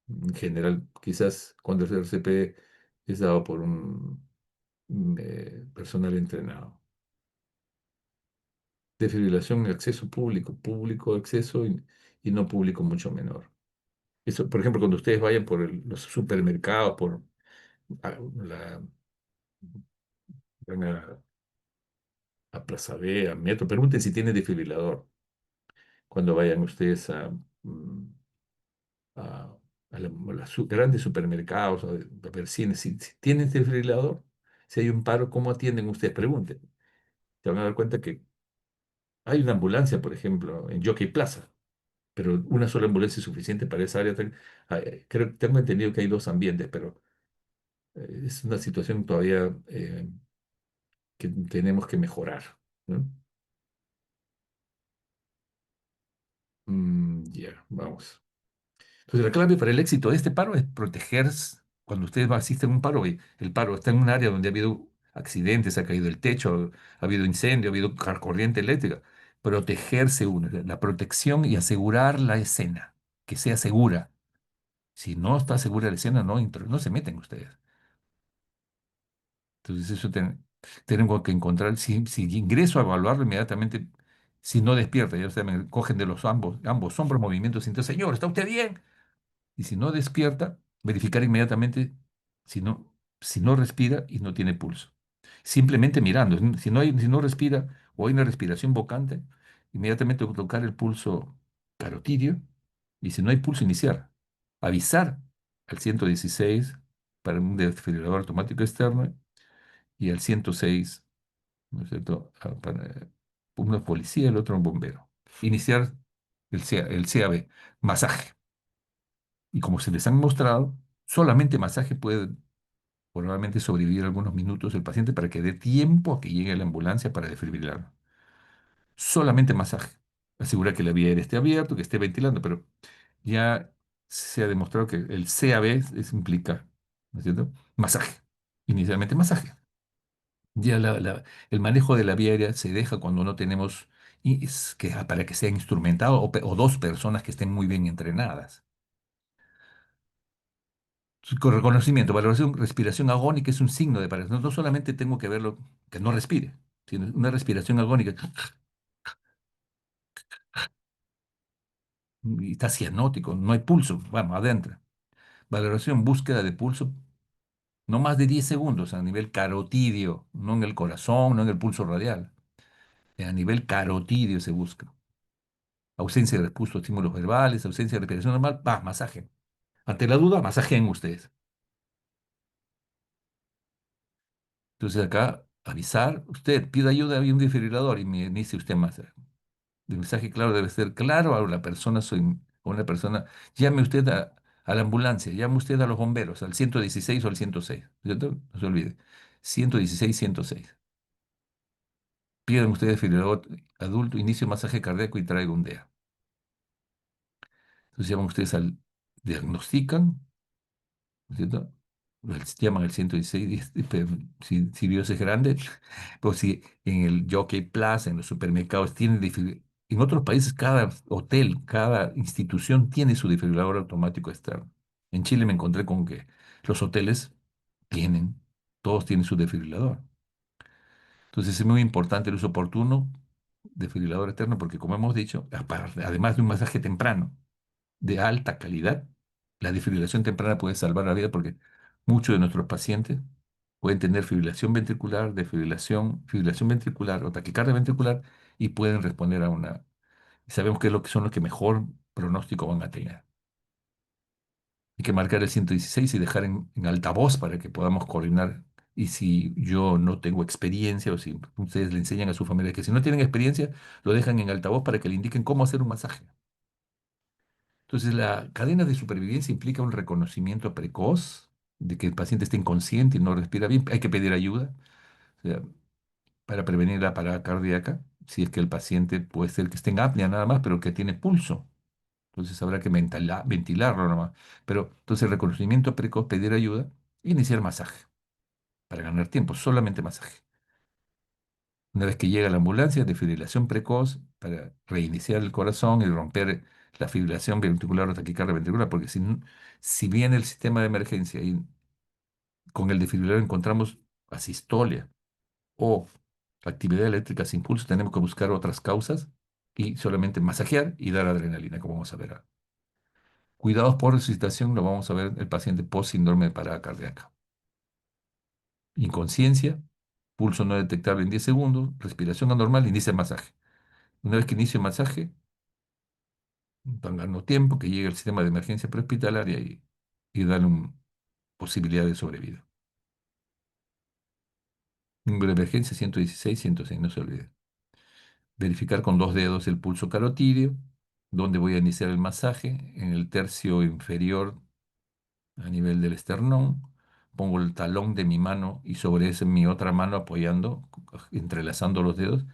En general, quizás cuando el RCP es dado por un personal entrenado. Desfibrilación en acceso público, público acceso y no público mucho menor. Eso, por ejemplo, cuando ustedes vayan por los supermercados, la, van a Plaza B, a Metro, pregunten si tiene desfibrilador. Cuando vayan ustedes a, a los grandes supermercados, a ver si tienen desfibrilador, si hay un paro, ¿cómo atienden ustedes? Pregunten. Se van a dar cuenta que hay una ambulancia, por ejemplo, en Jockey Plaza, pero una sola ambulancia es suficiente para esa área. Tengo entendido que hay dos ambientes, pero es una situación todavía que tenemos que mejorar, ¿no? Ya, vamos. Entonces, la clave para el éxito de este paro es protegerse. Cuando ustedes asisten a un paro, y el paro está en un área donde ha habido accidentes, ha caído el techo, ha habido incendio, ha habido corriente eléctrica. Protegerse uno, la protección y asegurar la escena, que sea segura. Si no está segura la escena, no se meten ustedes. Entonces, tengo que encontrar, si ingreso a evaluarlo inmediatamente, si no despierta, ya ustedes me cogen de los ambos hombros, movimientos, entonces, señor, ¿está usted bien? Y si no despierta, verificar inmediatamente si no respira y no tiene pulso. Simplemente mirando. Si no respira o hay una respiración bocante, inmediatamente tocar el pulso carotidio y si no hay pulso, iniciar. Avisar al 116 para un desfibrilador automático externo y al 106, ¿no es cierto? Para uno es policía, el otro un bombero. Iniciar el CAB, masaje. Y como se les han mostrado, solamente masaje puede probablemente sobrevivir algunos minutos el paciente para que dé tiempo a que llegue la ambulancia para desfibrilarlo. Solamente masaje. Asegura que la vía aérea esté abierta, que esté ventilando, pero ya se ha demostrado que el CAB implica, ¿no es cierto? Masaje. Inicialmente masaje. Ya el manejo de la vía aérea se deja cuando no tenemos para que sea instrumentado o dos personas que estén muy bien entrenadas. Con reconocimiento, valoración, respiración agónica es un signo de parálisis. No solamente tengo que verlo que no respire, sino una respiración agónica y está cianótico, no hay pulso, vamos, adentro. Valoración, búsqueda de pulso, no más de 10 segundos a nivel carotidio, no en el corazón, no en el pulso radial. A nivel carotidio se busca. Ausencia de repuesto, estímulos verbales, ausencia de respiración normal, va, masaje. Ante la duda, masajeen ustedes. Entonces acá, avisar, usted pide ayuda, hay un desfibrilador y me inicie usted más. El mensaje claro debe ser claro a la persona, a una persona, llame usted a la ambulancia, llame usted a los bomberos, al 116 o al 106, ¿cierto? No se olvide. 116, 106. Pidan ustedes desfibrilador adulto, inicio masaje cardíaco y traiga un DEA. Entonces llaman ustedes diagnostican, ¿no es cierto? Llaman al 116, pero si Dios es grande, pues si en el Jockey Plaza, en los supermercados, tienen en otros países cada hotel, cada institución tiene su desfibrilador automático externo. En Chile me encontré con que los hoteles tienen, todos tienen su desfibrilador. Entonces es muy importante el uso oportuno de desfibrilador externo porque como hemos dicho, además de un masaje temprano, de alta calidad, la desfibrilación temprana puede salvar la vida porque muchos de nuestros pacientes pueden tener fibrilación ventricular, fibrilación ventricular o taquicardia ventricular y pueden responder a una. Y sabemos que es lo que son los que mejor pronóstico van a tener. Hay que marcar el 116 y dejar en altavoz para que podamos coordinar. Y si yo no tengo experiencia o si ustedes le enseñan a su familia que si no tienen experiencia, lo dejan en altavoz para que le indiquen cómo hacer un masaje. Entonces, la cadena de supervivencia implica un reconocimiento precoz de que el paciente está inconsciente y no respira bien. Hay que pedir ayuda, o sea, para prevenir la parada cardíaca, si es que el paciente puede ser que esté en apnea nada más, pero que tiene pulso. Entonces, habrá que ventilarlo nada más. Pero, entonces, reconocimiento precoz, pedir ayuda e iniciar masaje para ganar tiempo, solamente masaje. Una vez que llega la ambulancia, defibrilación precoz para reiniciar el corazón y romper la fibrilación ventricular o taquicardia ventricular, porque si viene el sistema de emergencia y con el desfibrilador encontramos asistolia o actividad eléctrica sin pulso, tenemos que buscar otras causas y solamente masajear y dar adrenalina, como vamos a ver. Cuidados por resucitación, lo vamos a ver el paciente post síndrome de parada cardíaca. Inconsciencia, pulso no detectable en 10 segundos, respiración anormal, inicia el masaje. Una vez que inicie el masaje, van ganando tiempo, que llegue el sistema de emergencia prehospitalaria y darle una posibilidad de sobrevida. Número de emergencia 116, 106, no se olvide. Verificar con dos dedos el pulso carotídeo, donde voy a iniciar el masaje, en el tercio inferior a nivel del esternón. Pongo el talón de mi mano y sobre ese mi otra mano apoyando, entrelazando los dedos,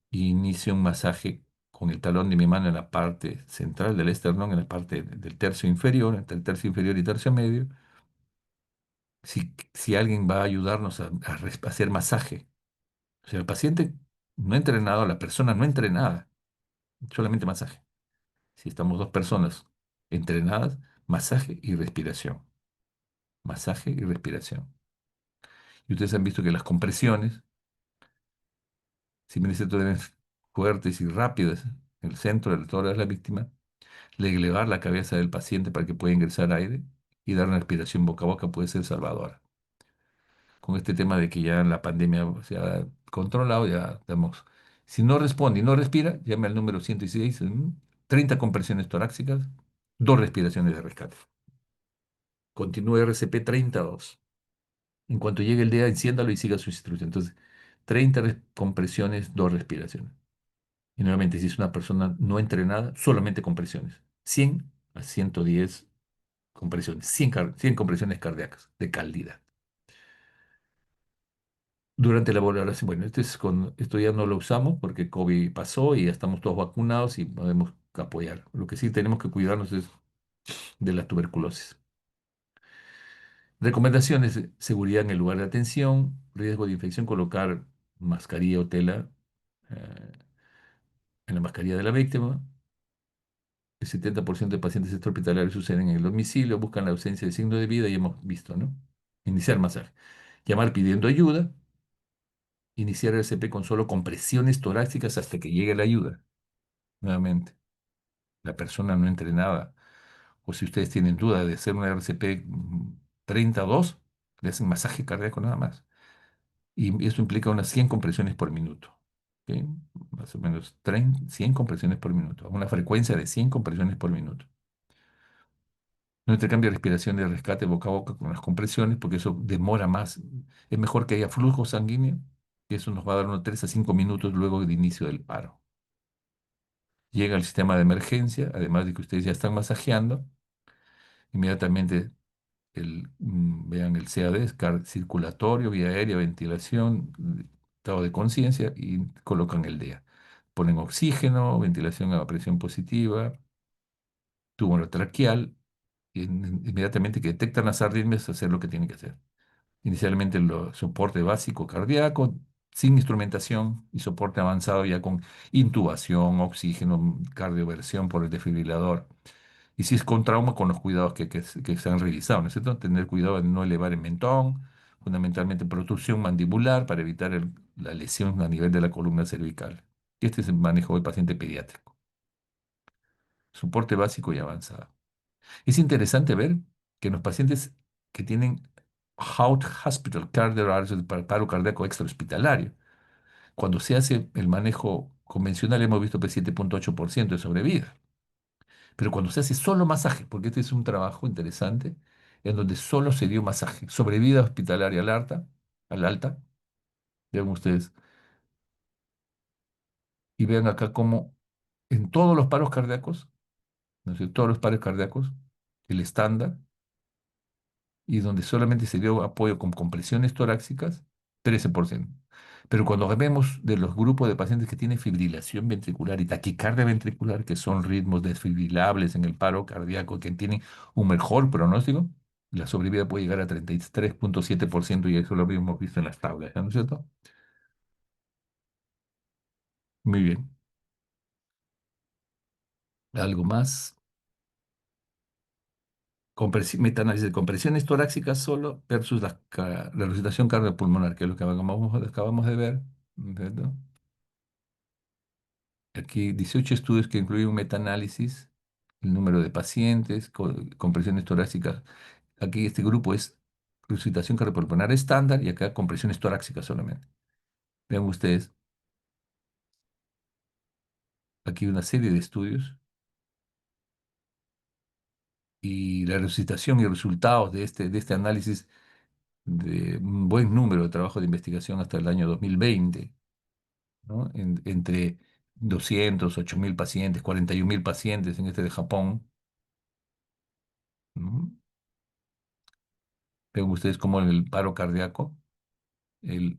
y inicio un masaje con el talón de mi mano en la parte central del esternón, en la parte del tercio inferior, entre el tercio inferior y tercio medio, si alguien va a ayudarnos a hacer masaje. O sea, el paciente no entrenado, la persona no entrenada, solamente masaje. Si estamos dos personas entrenadas, masaje y respiración. Masaje y respiración. Y ustedes han visto que las compresiones, si bien es cierto, deben ser fuertes y rápidas en el centro del tórax de la víctima, elevar la cabeza del paciente para que pueda ingresar aire y dar una respiración boca a boca puede ser salvadora. Con este tema de que ya la pandemia se ha controlado, ya damos. Si no responde y no respira, llame al número 106, 30 compresiones torácicas, dos respiraciones de rescate. Continúe RCP 32. En cuanto llegue el día, enciéndalo y siga sus instrucciones. Entonces, 30 compresiones, dos respiraciones. Y nuevamente, si es una persona no entrenada, solamente compresiones. 100 a 110 compresiones, 100 compresiones cardíacas de calidad. Durante la valoración, bueno, esto ya no lo usamos porque COVID pasó y ya estamos todos vacunados y podemos apoyar. Lo que sí tenemos que cuidarnos es de la tuberculosis. Recomendaciones: seguridad en el lugar de atención, riesgo de infección, colocar mascarilla o tela eh, en la mascarilla de la víctima. El 70% de pacientes extrahospitalarios suceden en el domicilio, buscan la ausencia de signo de vida y hemos visto, ¿no? Iniciar masaje. Llamar pidiendo ayuda. Iniciar el RCP con solo compresiones torácicas hasta que llegue la ayuda. Nuevamente, la persona no entrenada, o si ustedes tienen duda de hacer una RCP 32, le hacen masaje cardíaco nada más. Y eso implica unas 100 compresiones por minuto. ¿Ok? Más o menos 100 compresiones por minuto, a una frecuencia de 100 compresiones por minuto. No intercambia respiración de rescate boca a boca con las compresiones, porque eso demora más. Es mejor que haya flujo sanguíneo, y eso nos va a dar unos 3 a 5 minutos luego del inicio del paro. Llega el sistema de emergencia, además de que ustedes ya están masajeando, inmediatamente vean el CAD, circulatorio, vía aérea, ventilación, estado de conciencia y colocan el DEA. Ponen oxígeno, ventilación a presión positiva, tubo traqueal, y inmediatamente que detectan las arritmias, hacer lo que tienen que hacer. Inicialmente el soporte básico cardíaco, sin instrumentación y soporte avanzado ya con intubación, oxígeno, cardioversión por el desfibrilador. Y si es con trauma, con los cuidados que se han realizado, ¿no es cierto? Tener cuidado de no elevar el mentón, fundamentalmente protrusión mandibular para evitar la lesión a nivel de la columna cervical. Y este es el manejo del paciente pediátrico. Soporte básico y avanzado. Es interesante ver que en los pacientes que tienen Hospital Cardiac Arrest, para paro cardíaco extrahospitalario, cuando se hace el manejo convencional hemos visto que 7,8% de sobrevida. Pero cuando se hace solo masaje, porque este es un trabajo interesante, en donde solo se dio masaje, sobrevida hospitalaria al alta, vean ustedes, y vean acá cómo en todos los paros cardíacos, ¿no es cierto? Todos los paros cardíacos, el estándar, y donde solamente se dio apoyo con compresiones torácicas, 13%. Pero cuando vemos de los grupos de pacientes que tienen fibrilación ventricular y taquicardia ventricular, que son ritmos desfibrilables en el paro cardíaco, que tienen un mejor pronóstico, la sobrevida puede llegar a 33,7% y eso lo habíamos visto en las tablas, ¿no es cierto? Muy bien. ¿Algo más? Metaanálisis de compresiones torácicas solo versus la resucitación cardiopulmonar, que es lo que acabamos de ver, ¿no es cierto? Aquí 18 estudios que incluyen un metaanálisis, el número de pacientes con presiones torácicas. Aquí este grupo es resucitación cardiopulmonar estándar y acá compresiones torácicas solamente. Vean ustedes, aquí una serie de estudios y la resucitación y resultados de este análisis de un buen número de trabajos de investigación hasta el año 2020, ¿no? Entre 200, 8.000 pacientes, 41.000 pacientes en este de Japón, ¿no? Ven ustedes cómo el paro cardíaco, el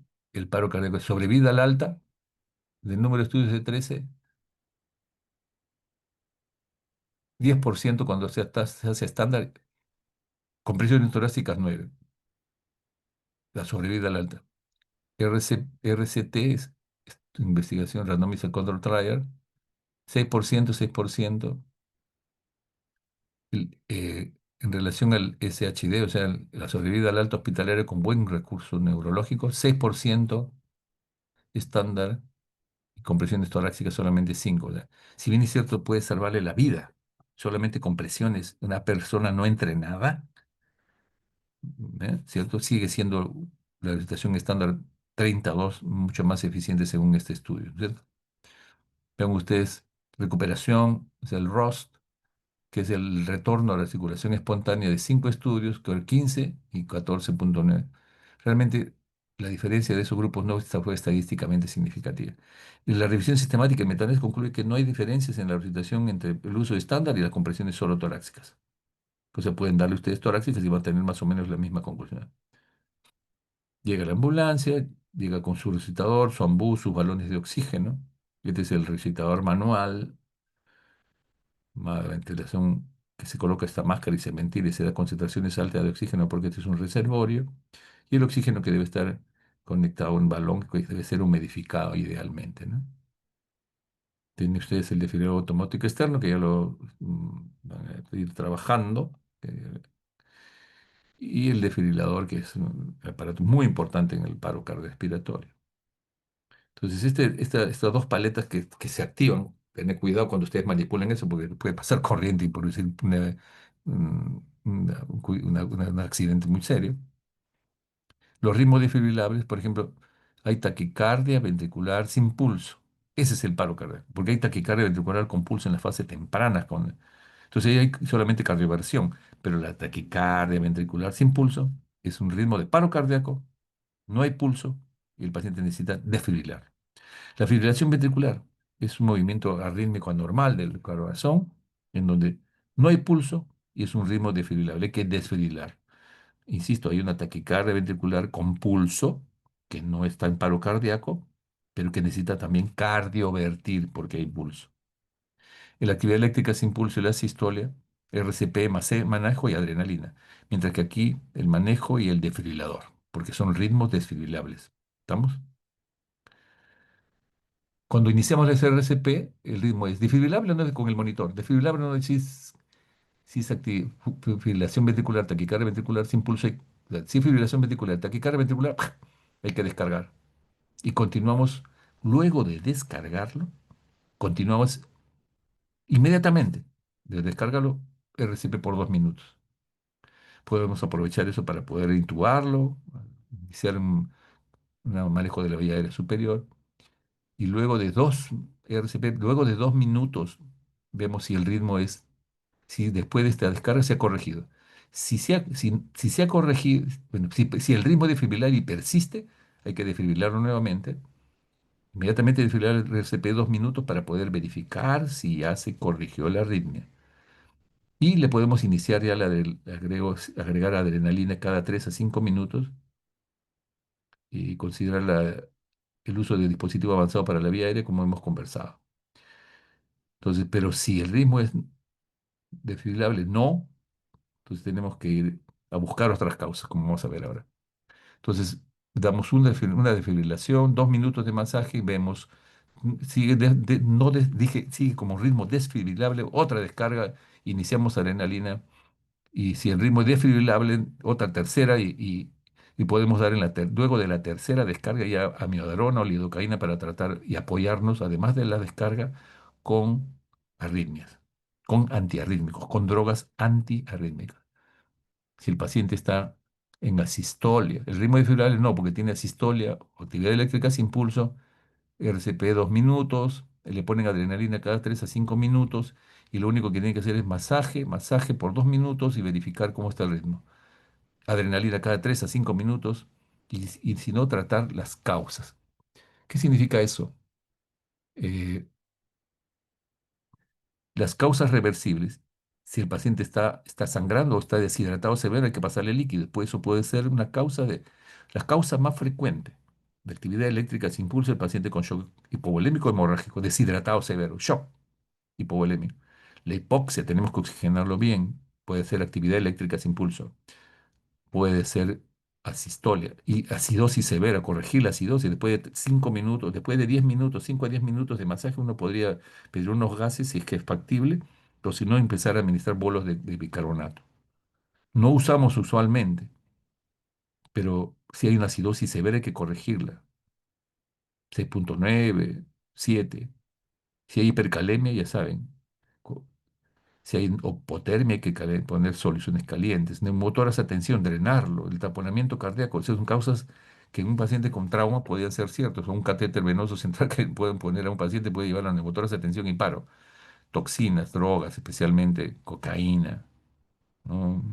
paro cardíaco sobrevida al alta, del número de estudios de 13, 10% cuando se hace estándar, compresiones torácicas 9, la sobrevida al alta. RCT es tu investigación Randomized Control Trial, 6%, 6%. En relación al SHD, o sea, la sobrevida al alta hospitalaria con buen recurso neurológico, 6% estándar, y compresiones torácicas solamente 5. O sea, si bien es cierto, puede salvarle la vida, solamente compresiones, una persona no entrenada, ¿cierto? Sigue siendo la resucitación estándar 32 mucho más eficiente según este estudio, ¿cierto? Vean ustedes, recuperación, o sea, el ROST, que es el retorno a la circulación espontánea de 5 estudios, que el 15 y 14,9. Realmente la diferencia de esos grupos no fue estadísticamente significativa. Y la revisión sistemática de Metanes concluye que no hay diferencias en la resucitación entre el uso estándar y las compresiones solo torácicas. O sea, pueden darle ustedes torácicas y van a tener más o menos la misma conclusión. Llega la ambulancia, llega con su resucitador, su ambú, sus balones de oxígeno. Este es el resucitador manual, la ventilación que se coloca esta máscara y se ventila y se da concentraciones altas de oxígeno porque este es un reservorio. Y el oxígeno que debe estar conectado a un balón que debe ser humidificado idealmente, ¿no? Tienen ustedes el desfibrilador automático externo que ya lo van a ir trabajando. Y el desfibrilador, que es un aparato muy importante en el paro cardiorrespiratorio. Entonces, estas dos paletas que se activan, tener cuidado cuando ustedes manipulen eso, porque puede pasar corriente y producir un accidente muy serio. Los ritmos desfibrilables, por ejemplo, hay taquicardia ventricular sin pulso. Ese es el paro cardíaco, porque hay taquicardia ventricular con pulso en las fases tempranas. Entonces ahí hay solamente cardioversión, pero la taquicardia ventricular sin pulso es un ritmo de paro cardíaco, no hay pulso y el paciente necesita desfibrilar. La fibrilación ventricular es un movimiento arrítmico anormal del corazón, en donde no hay pulso y es un ritmo desfibrilable, hay que desfibrilar. Insisto, hay una taquicardia ventricular con pulso, que no está en paro cardíaco, pero que necesita también cardiovertir porque hay pulso. En la actividad eléctrica sin pulso y la sistolia, RCP más C, manejo y adrenalina, mientras que aquí el manejo y el desfibrilador, porque son ritmos desfibrilables. ¿Estamos? Cuando iniciamos el RCP, el ritmo es desfibrilable, no es con el monitor. Desfibrilable no es si es fibrilación ventricular, taquicardia ventricular sin pulso. Si es fibrilación ventricular, taquicardia ventricular, hay que descargar. Y continuamos, luego de descargarlo, continuamos inmediatamente de descargarlo, RCP por 2 minutos. Podemos aprovechar eso para poder intubarlo, iniciar un manejo de la vía aérea superior. Y luego de dos RCP, luego de 2 minutos, vemos si el ritmo es, si después de esta descarga se ha corregido. Si se ha corregido, bueno, si el ritmo defibrilar y persiste, hay que desfibrilarlo nuevamente. Inmediatamente desfibrilar el RCP 2 minutos para poder verificar si ya se corrigió la arritmia. Y le podemos iniciar ya agregar adrenalina cada 3 a 5 minutos y considerar el uso de dispositivo avanzado para la vía aérea como hemos conversado. Entonces, pero si el ritmo es desfibrilable, no, entonces tenemos que ir a buscar otras causas, como vamos a ver ahora. Entonces, damos una desfibrilación, 2 minutos de masaje y vemos, sigue, no dije, sigue como ritmo desfibrilable, otra descarga, iniciamos adrenalina y si el ritmo es desfibrilable, otra tercera y podemos dar luego de la tercera descarga ya amiodarona o lidocaína para tratar y apoyarnos, además de la descarga, con arritmias, con antiarrítmicos, con drogas antiarrítmicas. Si el paciente está en asistolia, el ritmo desfibrillable no, porque tiene asistolia o actividad eléctrica sin pulso, RCP 2 minutos, le ponen adrenalina cada 3 a 5 minutos y lo único que tiene que hacer es masaje, masaje por 2 minutos y verificar cómo está el ritmo. Adrenalina cada 3 a 5 minutos y si no, tratar las causas. ¿Qué significa eso? Eh, las causas reversibles, si el paciente está sangrando o está deshidratado severo, hay que pasarle líquido. Pues eso puede ser una causa la causa más frecuente de actividad eléctrica sin pulso el paciente con shock hipovolémico hemorrágico, deshidratado severo, shock hipovolémico. La hipoxia, tenemos que oxigenarlo bien. Puede ser actividad eléctrica sin pulso. Puede ser asistolia y acidosis severa, corregir la acidosis después de 5 minutos, después de 10 minutos, 5 a 10 minutos de masaje, uno podría pedir unos gases si es que es factible, o si no, empezar a administrar bolos de bicarbonato. No usamos usualmente, pero si hay una acidosis severa hay que corregirla. 6,9, 7. Si hay hipercalemia, ya saben. Si hay hipotermia, hay que poner soluciones calientes. Neumotoras, atención, drenarlo. El taponamiento cardíaco, esas son causas que en un paciente con trauma podrían ser ciertos. O un catéter venoso central que pueden poner a un paciente puede llevar a neumotoras, atención y paro. Toxinas, drogas, especialmente cocaína, ¿no?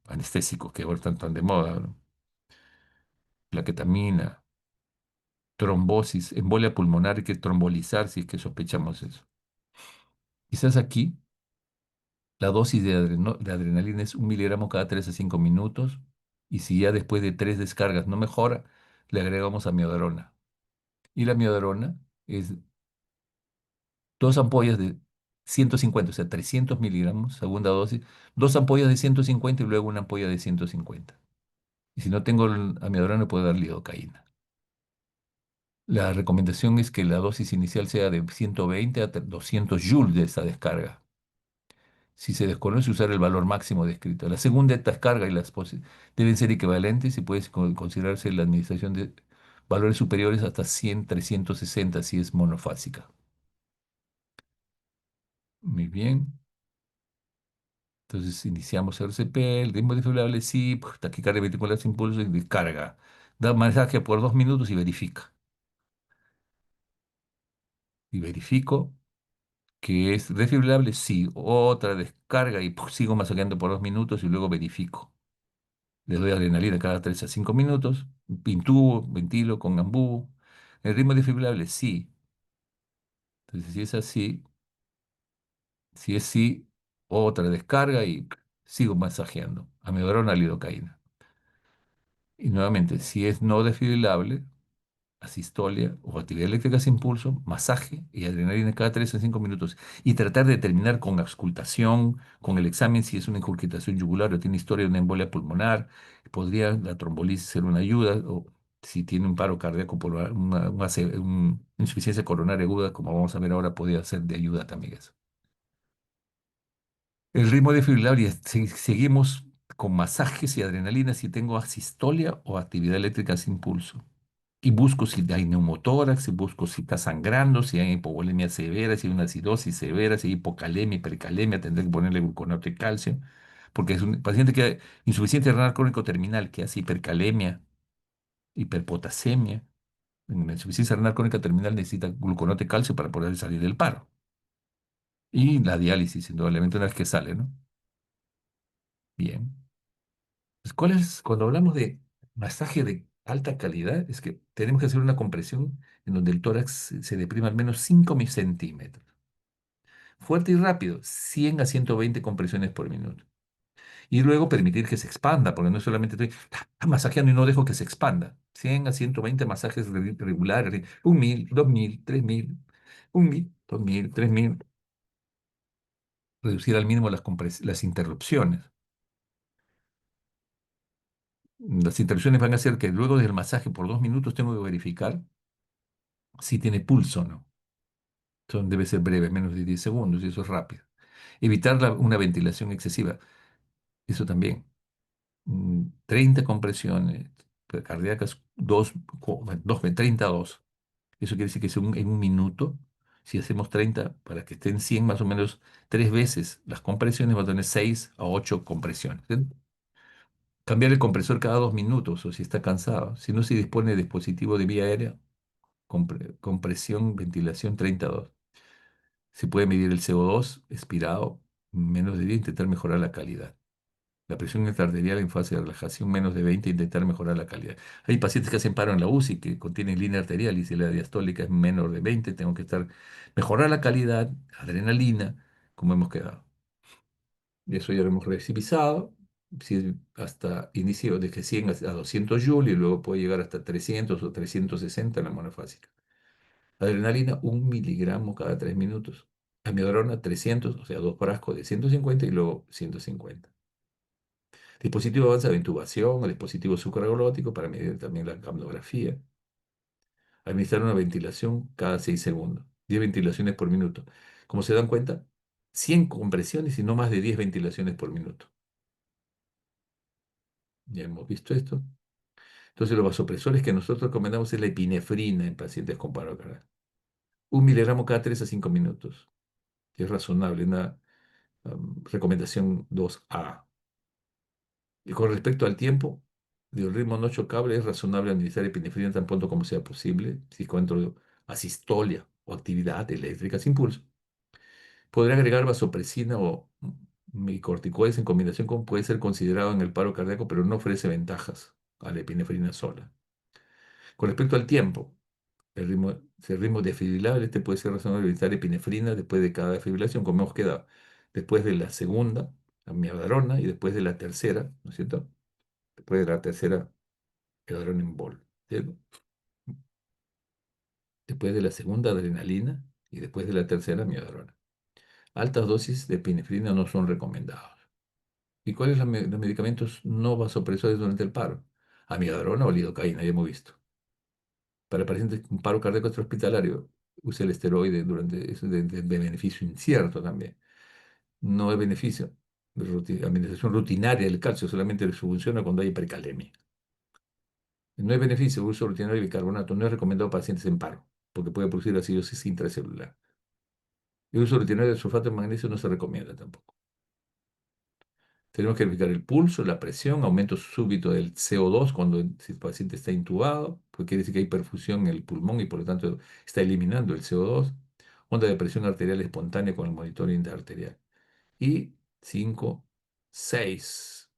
Anestésicos que ahora están tan de moda, ¿no? La ketamina, trombosis, embolia pulmonar, hay que trombolizar si es que sospechamos eso. Quizás aquí la dosis de adrenalina es 1 miligramo cada 3 a 5 minutos. Y si ya después de 3 descargas no mejora, le agregamos amiodarona. Y la amiodarona es 2 ampollas de 150, o sea, 300 miligramos, segunda dosis, 2 ampollas de 150 y luego una ampolla de 150. Y si no tengo amiodarona, puedo dar lidocaína. La recomendación es que la dosis inicial sea de 120 a 200 joules de esa descarga. Si se desconoce usar el valor máximo descrito. La segunda descarga y deben ser equivalentes y puede considerarse la administración de valores superiores hasta 100, 360 si es monofásica. Muy bien. Entonces iniciamos RCP, el ritmo desfibrable sí, taquicardia ventricular sin pulso y descarga. Da masaje por 2 minutos y verifica. Y verifico que es desfibrable, sí. Otra descarga y sigo masajeando por 2 minutos y luego verifico. Le doy adrenalina cada 3 a 5 minutos, intubo, ventilo con ambú. ¿El ritmo desfibrable? Sí. Entonces, si es así, si es sí, otra descarga y sigo masajeando. Amiodarona, lidocaína. Y nuevamente, si es no desfibrilable, asistolia o actividad eléctrica sin pulso, masaje y adrenalina cada 3 a 5 minutos. Y tratar de terminar con auscultación, con el examen si es una incurgitación yugular o tiene historia de una embolia pulmonar. Podría la trombolisis ser una ayuda, o si tiene un paro cardíaco por una insuficiencia coronaria aguda, como vamos a ver ahora, podría ser de ayuda también eso. El ritmo desfibrilador y seguimos con masajes y adrenalina si tengo asistolia o actividad eléctrica sin pulso. Y busco si hay neumotórax, y busco si está sangrando, si hay hipovolemia severa, si hay una acidosis severa, si hay hipocalemia, hipercalemia, tendré que ponerle gluconato de calcio, porque es un paciente que insuficiente renal crónico terminal, que hace hipercalemia, hiperpotasemia. En la insuficiencia renal crónica terminal necesita gluconato de calcio para poder salir del paro. Y la diálisis, indudablemente, una vez que sale, ¿no? Bien. Pues, cuando hablamos de masaje de alta calidad, es que tenemos que hacer una compresión en donde el tórax se deprima al menos 5 centímetros. Fuerte y rápido, 100 a 120 compresiones por minuto. Y luego permitir que se expanda, porque no solamente estoy masajeando y no dejo que se expanda. 100 a 120 masajes regulares, 1.000, 2.000, 3.000, 1.000, 2.000, 3.000. Reducir al mínimo las interrupciones. Las interrupciones van a ser que luego del masaje por 2 minutos tengo que verificar si tiene pulso o no. Debe ser breve, menos de 10 segundos, y eso es rápido. Evitar una ventilación excesiva, eso también. 30 compresiones cardíacas, 30 a 2. Eso quiere decir que es en un minuto. Si hacemos 30 para que estén 100 más o menos 3 veces las compresiones, va a tener 6 a 8 compresiones. ¿Sí? Cambiar el compresor cada 2 minutos o si está cansado. Si no se dispone de dispositivo de vía aérea, compresión, ventilación 30 a 2. Se puede medir el CO2 expirado menos de 10, intentar mejorar la calidad. La presión arterial en fase de relajación menos de 20, intentar mejorar la calidad. Hay pacientes que hacen paro en la UCI que contienen línea arterial y si la diastólica es menor de 20, tengo que mejorar la calidad, adrenalina, como hemos quedado. Y eso ya lo hemos revisado. Si es hasta inicio de que 100 a 200 joules y luego puede llegar hasta 300 o 360 en la monofásica. Adrenalina, 1 miligramo cada 3 minutos. Amiodarona 300, o sea, dos frascos de 150 y luego 150. Dispositivo avanzado de intubación, el dispositivo sucragolótico para medir también la capnografía. Administrar una ventilación cada 6 segundos, 10 ventilaciones por minuto. Como se dan cuenta, 100 compresiones y no más de 10 ventilaciones por minuto. Ya hemos visto esto. Entonces, los vasopresores que nosotros recomendamos es la epinefrina en pacientes con paro cardíaco. 1 miligramo cada 3 a 5 minutos, que es razonable, una recomendación 2A. Y con respecto al tiempo, de un ritmo no chocable, es razonable administrar epinefrina tan pronto como sea posible, si encuentro asistolia o actividad eléctrica sin pulso. Podría agregar vasopresina o corticoides en combinación con puede ser considerado en el paro cardíaco, pero no ofrece ventajas a la epinefrina sola. Con respecto al tiempo, el ritmo desfibrilable, este puede ser razonable utilizar epinefrina después de cada defibrilación, como hemos quedado, después de la segunda, la amiodarona, y después de la tercera, ¿no es cierto? Después de la tercera, amiodarona en bol, ¿cierto? Después de la segunda, adrenalina, y después de la tercera, amiodarona. Altas dosis de epinefrina no son recomendados. ¿Y cuáles son los medicamentos no vasopresores durante el paro? Amiodarona o lidocaína, ya hemos visto. Para pacientes con paro cardíaco extrahospitalario, usa el esteroide durante eso de beneficio incierto también. No hay beneficio de administración rutinaria del calcio, solamente funciona cuando hay hipercalemia. No hay beneficio de uso rutinario de bicarbonato, no es recomendado para pacientes en paro, porque puede producir acidosis intracelular. El uso rutinario de sulfato de magnesio no se recomienda tampoco. Tenemos que verificar el pulso, la presión, aumento súbito del CO2 cuando si el paciente está intubado, porque quiere decir que hay perfusión en el pulmón y por lo tanto está eliminando el CO2. Onda de presión arterial espontánea con el monitoring arterial. Y 5, 6.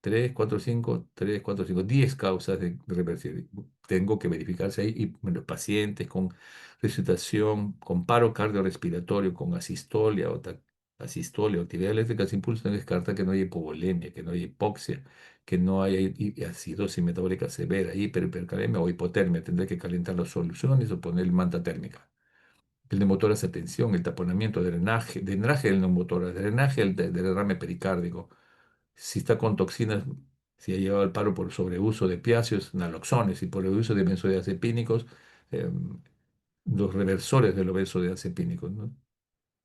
3, 4, 5, 3, 4, 5, 10 causas de reversible. Tengo que verificarse ahí y bueno, los pacientes con resucitación, con paro cardiorrespiratorio, con asistolia o actividad eléctrica sin pulso, tengo que descartar que no haya hipovolemia, que no haya hipoxia, que no haya acidosis metabólica severa, hipercalemia o hipotermia. Tendré que calentar las soluciones o poner manta térmica. El neumotórax, atención, el taponamiento, drenaje del neumotórax, drenaje del derrame pericárdico. Si está con toxinas, si ha llevado al paro por sobreuso de opiáceos, naloxones y por el uso de benzodiazepínicos, eh, los reversores de los benzodiazepínicos, ¿no?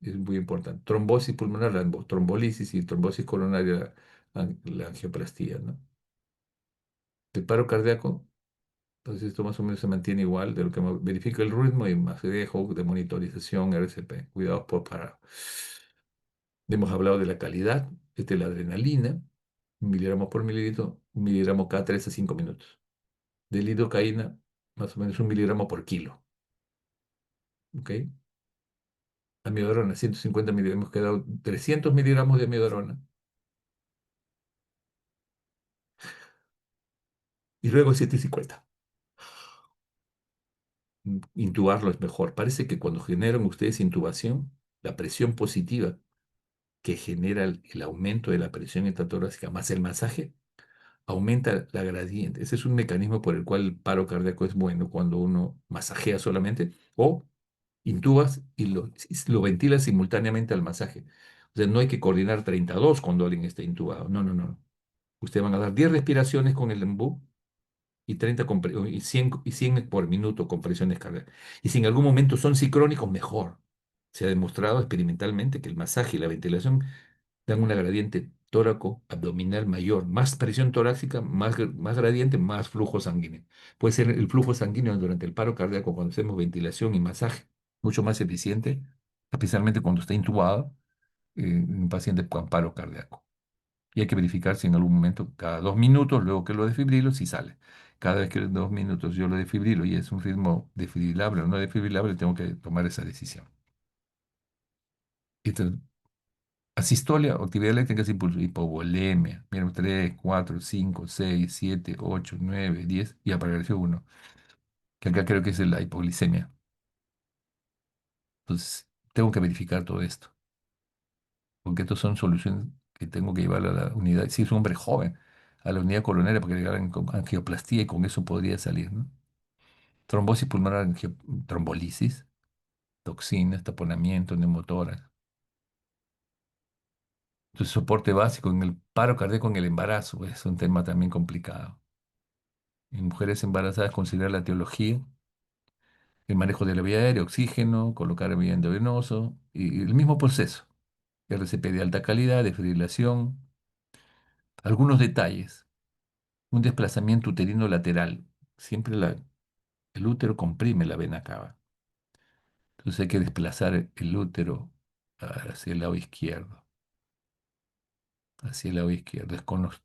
Es muy importante. Trombosis pulmonar, la trombolisis y trombosis coronaria, la angioplastía, ¿no? El paro cardíaco, entonces esto más o menos se mantiene igual de lo que verifica el ritmo y más dejo de monitorización RCP. Cuidados por parar. Hemos hablado de la calidad, esta es la adrenalina, 1 miligramo por mililitro, 1 miligramo cada 3 a 5 minutos. De lidocaína, más o menos 1 miligramo por kilo. ¿Ok? Amiodarona, 150 miligramos, hemos quedado 300 miligramos de amiodarona. Y luego 750. Intubarlo es mejor. Parece que cuando generan ustedes intubación, la presión positiva que genera el aumento de la presión intratorácica más el masaje, aumenta la gradiente. Ese es un mecanismo por el cual el paro cardíaco es bueno cuando uno masajea solamente o intubas y lo ventilas simultáneamente al masaje. O sea, no hay que coordinar 32 cuando alguien está intubado. No, no, no. Ustedes van a dar 10 respiraciones con el embú y 30 y 100 por minuto compresiones cardíacas. Y si en algún momento son sincrónicos, mejor. Se ha demostrado experimentalmente que el masaje y la ventilación dan una gradiente tóraco-abdominal mayor. Más presión torácica, más gradiente, más flujo sanguíneo. Puede ser el flujo sanguíneo durante el paro cardíaco cuando hacemos ventilación y masaje, mucho más eficiente, especialmente cuando está intubado en un paciente con paro cardíaco. Y hay que verificar si en algún momento, cada 2 minutos, luego que lo desfibrilo, si sale. Cada vez que en 2 minutos yo lo desfibrilo y es un ritmo desfibrilable o no desfibrilable, tengo que tomar esa decisión. Esto asistolia o actividad eléctrica sin pulso, hipovolemia. Miren, 3, 4, 5, 6, 7, 8, 9, 10 y apareció uno, que acá creo que es la hipoglicemia. Entonces, tengo que verificar todo esto, porque estas son soluciones que tengo que llevar a la unidad, si es un hombre joven, a la unidad coronaria porque le hagan angioplastía y con eso podría salir, ¿no? Trombosis pulmonar, trombolisis, toxinas, taponamiento, neumotórax. Entonces, soporte básico en el paro cardíaco en el embarazo es un tema también complicado. En mujeres embarazadas, considerar la etiología, el manejo de la vía aérea, oxígeno, colocar el endovenoso y el mismo proceso. RCP de alta calidad, desfibrilación, algunos detalles. Un desplazamiento uterino lateral. Siempre el útero comprime la vena cava. Entonces hay que desplazar el útero hacia el lado izquierdo. Hacia el lado izquierdo.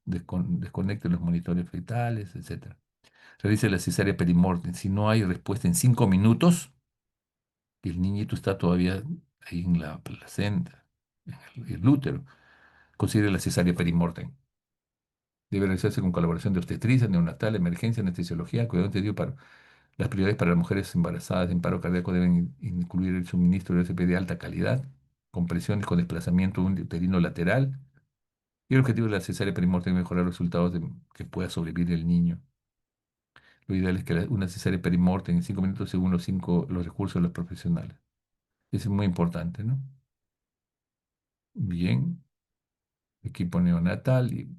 Desconecte los monitores fetales, etcétera. Realice la cesárea perimortem. Si no hay respuesta en 5 minutos, y el niñito está todavía ahí en la placenta, en el útero, considere la cesárea perimortem. Debe realizarse con colaboración de obstetricia, neonatal, emergencia, anestesiología, cuidado intensivo para las prioridades para las mujeres embarazadas en paro cardíaco deben incluir el suministro de SP de alta calidad, compresiones con desplazamiento uterino lateral, y el objetivo de la cesárea perimortem es mejorar los resultados de que pueda sobrevivir el niño. Lo ideal es que una cesárea perimortem en 5 minutos según los recursos de los profesionales. Eso es muy importante, ¿no? Bien, equipo neonatal y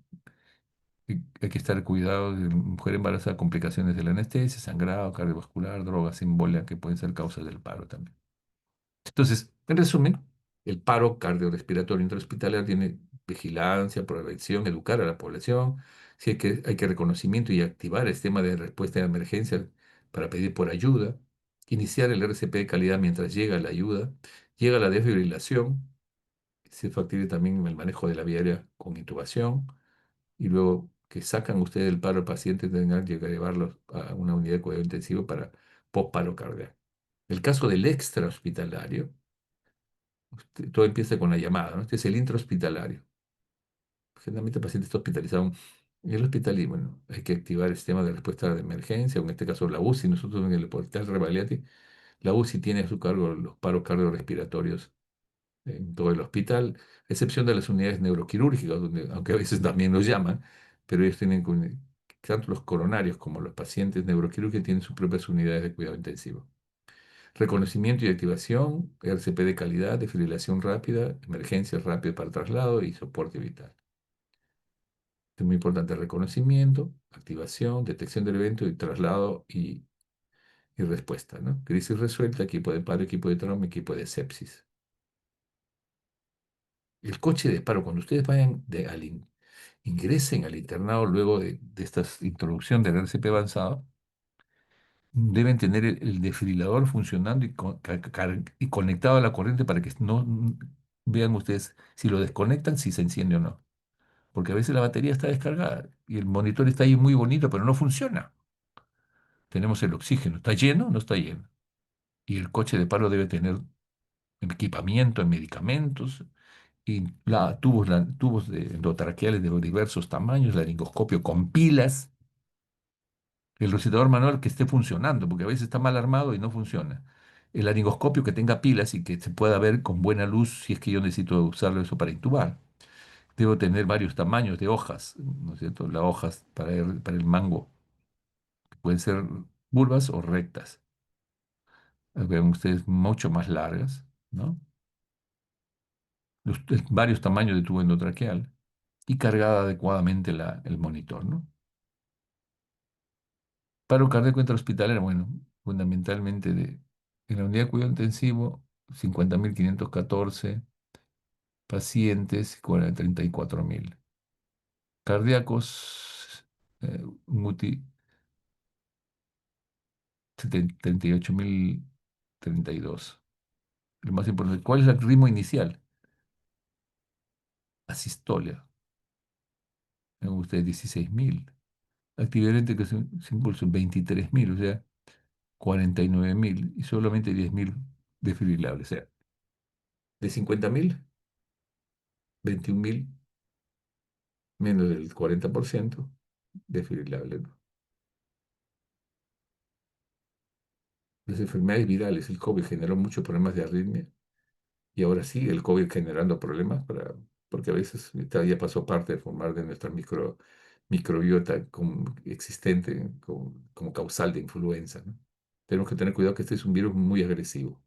hay que estar cuidado de mujer embarazada, complicaciones de la anestesia, sangrado cardiovascular, drogas, embolia que pueden ser causas del paro también. Entonces, en resumen, el paro cardiorrespiratorio intrahospitalario tiene vigilancia, prevención, educar a la población, si hay que reconocimiento y activar el sistema de respuesta de emergencia para pedir por ayuda, iniciar el RCP de calidad mientras llega la ayuda, llega la desfibrilación, se facilita también el manejo de la vía aérea con intubación, y luego que sacan ustedes del paro al paciente, tengan que llevarlo a una unidad de cuidado intensivo para post-paro cardíaco. El caso del extrahospitalario, todo empieza con la llamada, ¿no? Este es el intrahospitalario. Generalmente el paciente está hospitalizado en el hospital y, bueno, hay que activar el sistema de respuesta de emergencia, o en este caso la UCI. Nosotros en el hospital Revalidati, la UCI tiene a su cargo los paros cardiorrespiratorios en todo el hospital, a excepción de las unidades neuroquirúrgicas, donde, aunque a veces también nos llaman, pero ellos tienen, tanto los coronarios como los pacientes neuroquirúrgicos tienen sus propias unidades de cuidado intensivo. Reconocimiento y activación, RCP de calidad, desfibrilación rápida, emergencias rápidas para traslado y soporte vital. Es muy importante reconocimiento, activación, detección del evento y traslado y respuesta, ¿no? Crisis resuelta, equipo de paro, equipo de trauma, equipo de sepsis. El coche de paro, cuando ustedes vayan ingresen al internado luego de esta introducción del RCP avanzado, deben tener el desfibrilador funcionando y conectado a la corriente para que no vean ustedes si lo desconectan, si se enciende o no. Porque a veces la batería está descargada y el monitor está ahí muy bonito, pero no funciona. Tenemos el oxígeno, ¿está lleno? No está lleno. Y el coche de paro debe tener equipamiento en medicamentos y tubos de endotraqueales de diversos tamaños, laringoscopio con pilas, el recitador manual que esté funcionando, porque a veces está mal armado y no funciona. El laringoscopio que tenga pilas y que se pueda ver con buena luz si es que yo necesito usarlo eso para intubar. Debo tener varios tamaños de hojas, ¿no es cierto? Las hojas para el mango, que pueden ser curvas o rectas. Vean ustedes mucho más largas, ¿no? Varios tamaños de tubo endotraqueal y cargada adecuadamente el monitor, ¿no? Paro cardíaco intrahospitalario, bueno, fundamentalmente en la unidad de cuidado intensivo, 50.514 pacientes, 34.000. Cardíacos, UTI, 38.032. Lo más importante, ¿cuál es el ritmo inicial? Asistolia, ustedes 16.000. Actividad eléctrica sin pulso, 23.000, o sea, 49.000 y solamente 10.000 desfibrilables. O sea, de 50.000, 21.000, menos del 40% desfibrilables, ¿no? Las enfermedades virales, el COVID generó muchos problemas de arritmia y ahora sí, el COVID generando problemas porque a veces ya pasó parte de formar de nuestra microbiota existente como causal de influenza, ¿no? Tenemos que tener cuidado que este es un virus muy agresivo.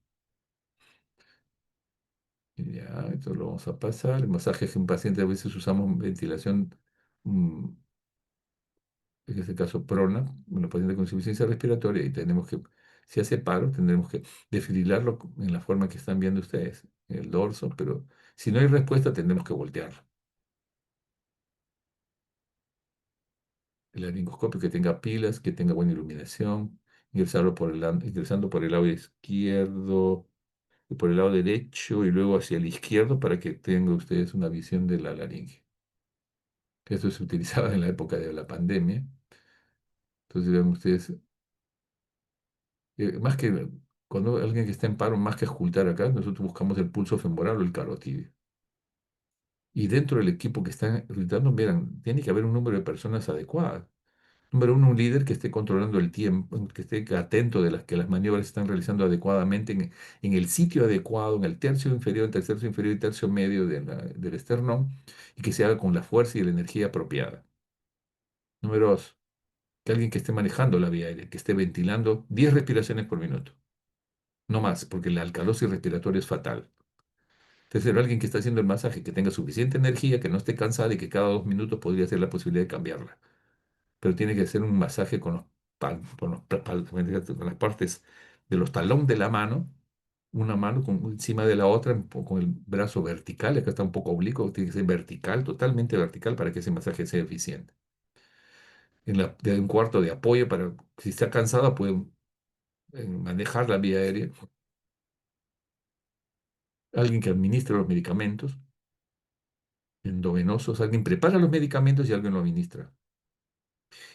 Ya, esto lo vamos a pasar. El masaje en paciente a veces usamos ventilación, mm, en este caso prona, en los pacientes con insuficiencia respiratoria y tenemos que, si hace paro, tendremos que desfibrilarlo en la forma que están viendo ustedes, en el dorso, pero si no hay respuesta tendremos que voltearlo. El laringoscopio que tenga pilas, que tenga buena iluminación, ingresando por el lado izquierdo y por el lado derecho y luego hacia el izquierdo para que tengan ustedes una visión de la laringe. Esto se utilizaba en la época de la pandemia. Entonces, vean ustedes, más que cuando alguien que está en paro, más que ocultar acá, nosotros buscamos el pulso femoral o el carotidio. Y dentro del equipo que está gritando, verán, tiene que haber un número de personas adecuadas. Número uno, un líder que esté controlando el tiempo, que esté atento de las que las maniobras se están realizando adecuadamente en el sitio adecuado, en el tercio inferior, entre el tercio inferior y tercio medio del esternón, y que se haga con la fuerza y la energía apropiada. Número dos, que alguien que esté manejando la vía aérea, que esté ventilando 10 respiraciones por minuto, no más, porque la alcalosis respiratoria es fatal. Tercero, alguien que está haciendo el masaje, que tenga suficiente energía, que no esté cansada y que cada 2 minutos podría ser la posibilidad de cambiarla. Pero tiene que ser un masaje con las partes de los talones de la mano, una mano encima de la otra, con el brazo vertical, acá está un poco oblicuo, tiene que ser vertical, totalmente vertical para que ese masaje sea eficiente. De un cuarto de apoyo para, si está cansada, puede manejar la vía aérea. Alguien que administre los medicamentos endovenosos, alguien prepara los medicamentos y alguien lo administra.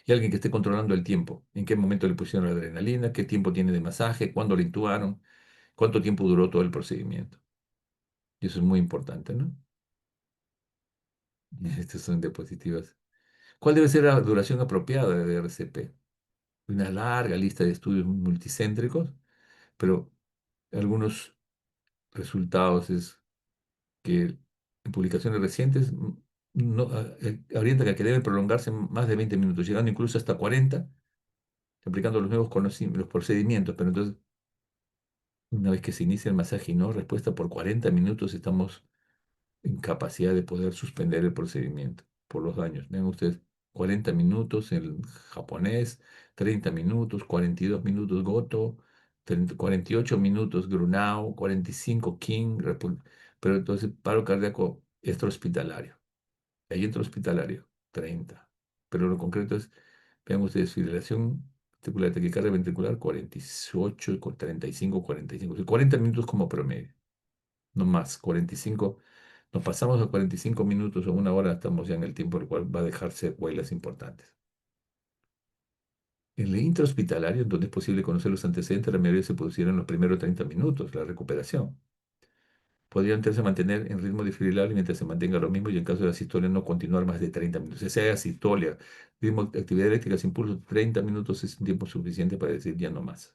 Y alguien que esté controlando el tiempo, en qué momento le pusieron la adrenalina, qué tiempo tiene de masaje, cuándo le intubaron, cuánto tiempo duró todo el procedimiento. Y eso es muy importante, ¿no? Estas son diapositivas. ¿Cuál debe ser la duración apropiada de RCP? Una larga lista de estudios multicéntricos, pero algunos resultados es que en publicaciones recientes no, orientan a que deben prolongarse más de 20 minutos, llegando incluso hasta 40, aplicando los nuevos conocimientos, los procedimientos. Pero entonces, una vez que se inicia el masaje y no respuesta por 40 minutos, estamos en capacidad de poder suspender el procedimiento por los daños. Vean ustedes, 40 minutos en japonés, 30 minutos, 42 minutos Goto, 48 minutos Grunau, 45 King, pero entonces paro cardíaco extrahospitalario. Ahí intrahospitalario, 30. Pero lo concreto es, vean ustedes, fibrilación ventricular, taquicardia ventricular, 48, 35, 45. 40 minutos como promedio, no más, 45. Nos pasamos a 45 minutos o una hora, estamos ya en el tiempo el cual va a dejar secuelas importantes. En el intrahospitalario, donde es posible conocer los antecedentes, la mayoría se producirá en los primeros 30 minutos, la recuperación. Podría entonces mantener en ritmo desfibrilable mientras se mantenga lo mismo y en caso de la sistolia no continuar más de 30 minutos. Si se haga sistolia, ritmo de actividad eléctrica sin pulso, 30 minutos es un tiempo suficiente para decir ya no más.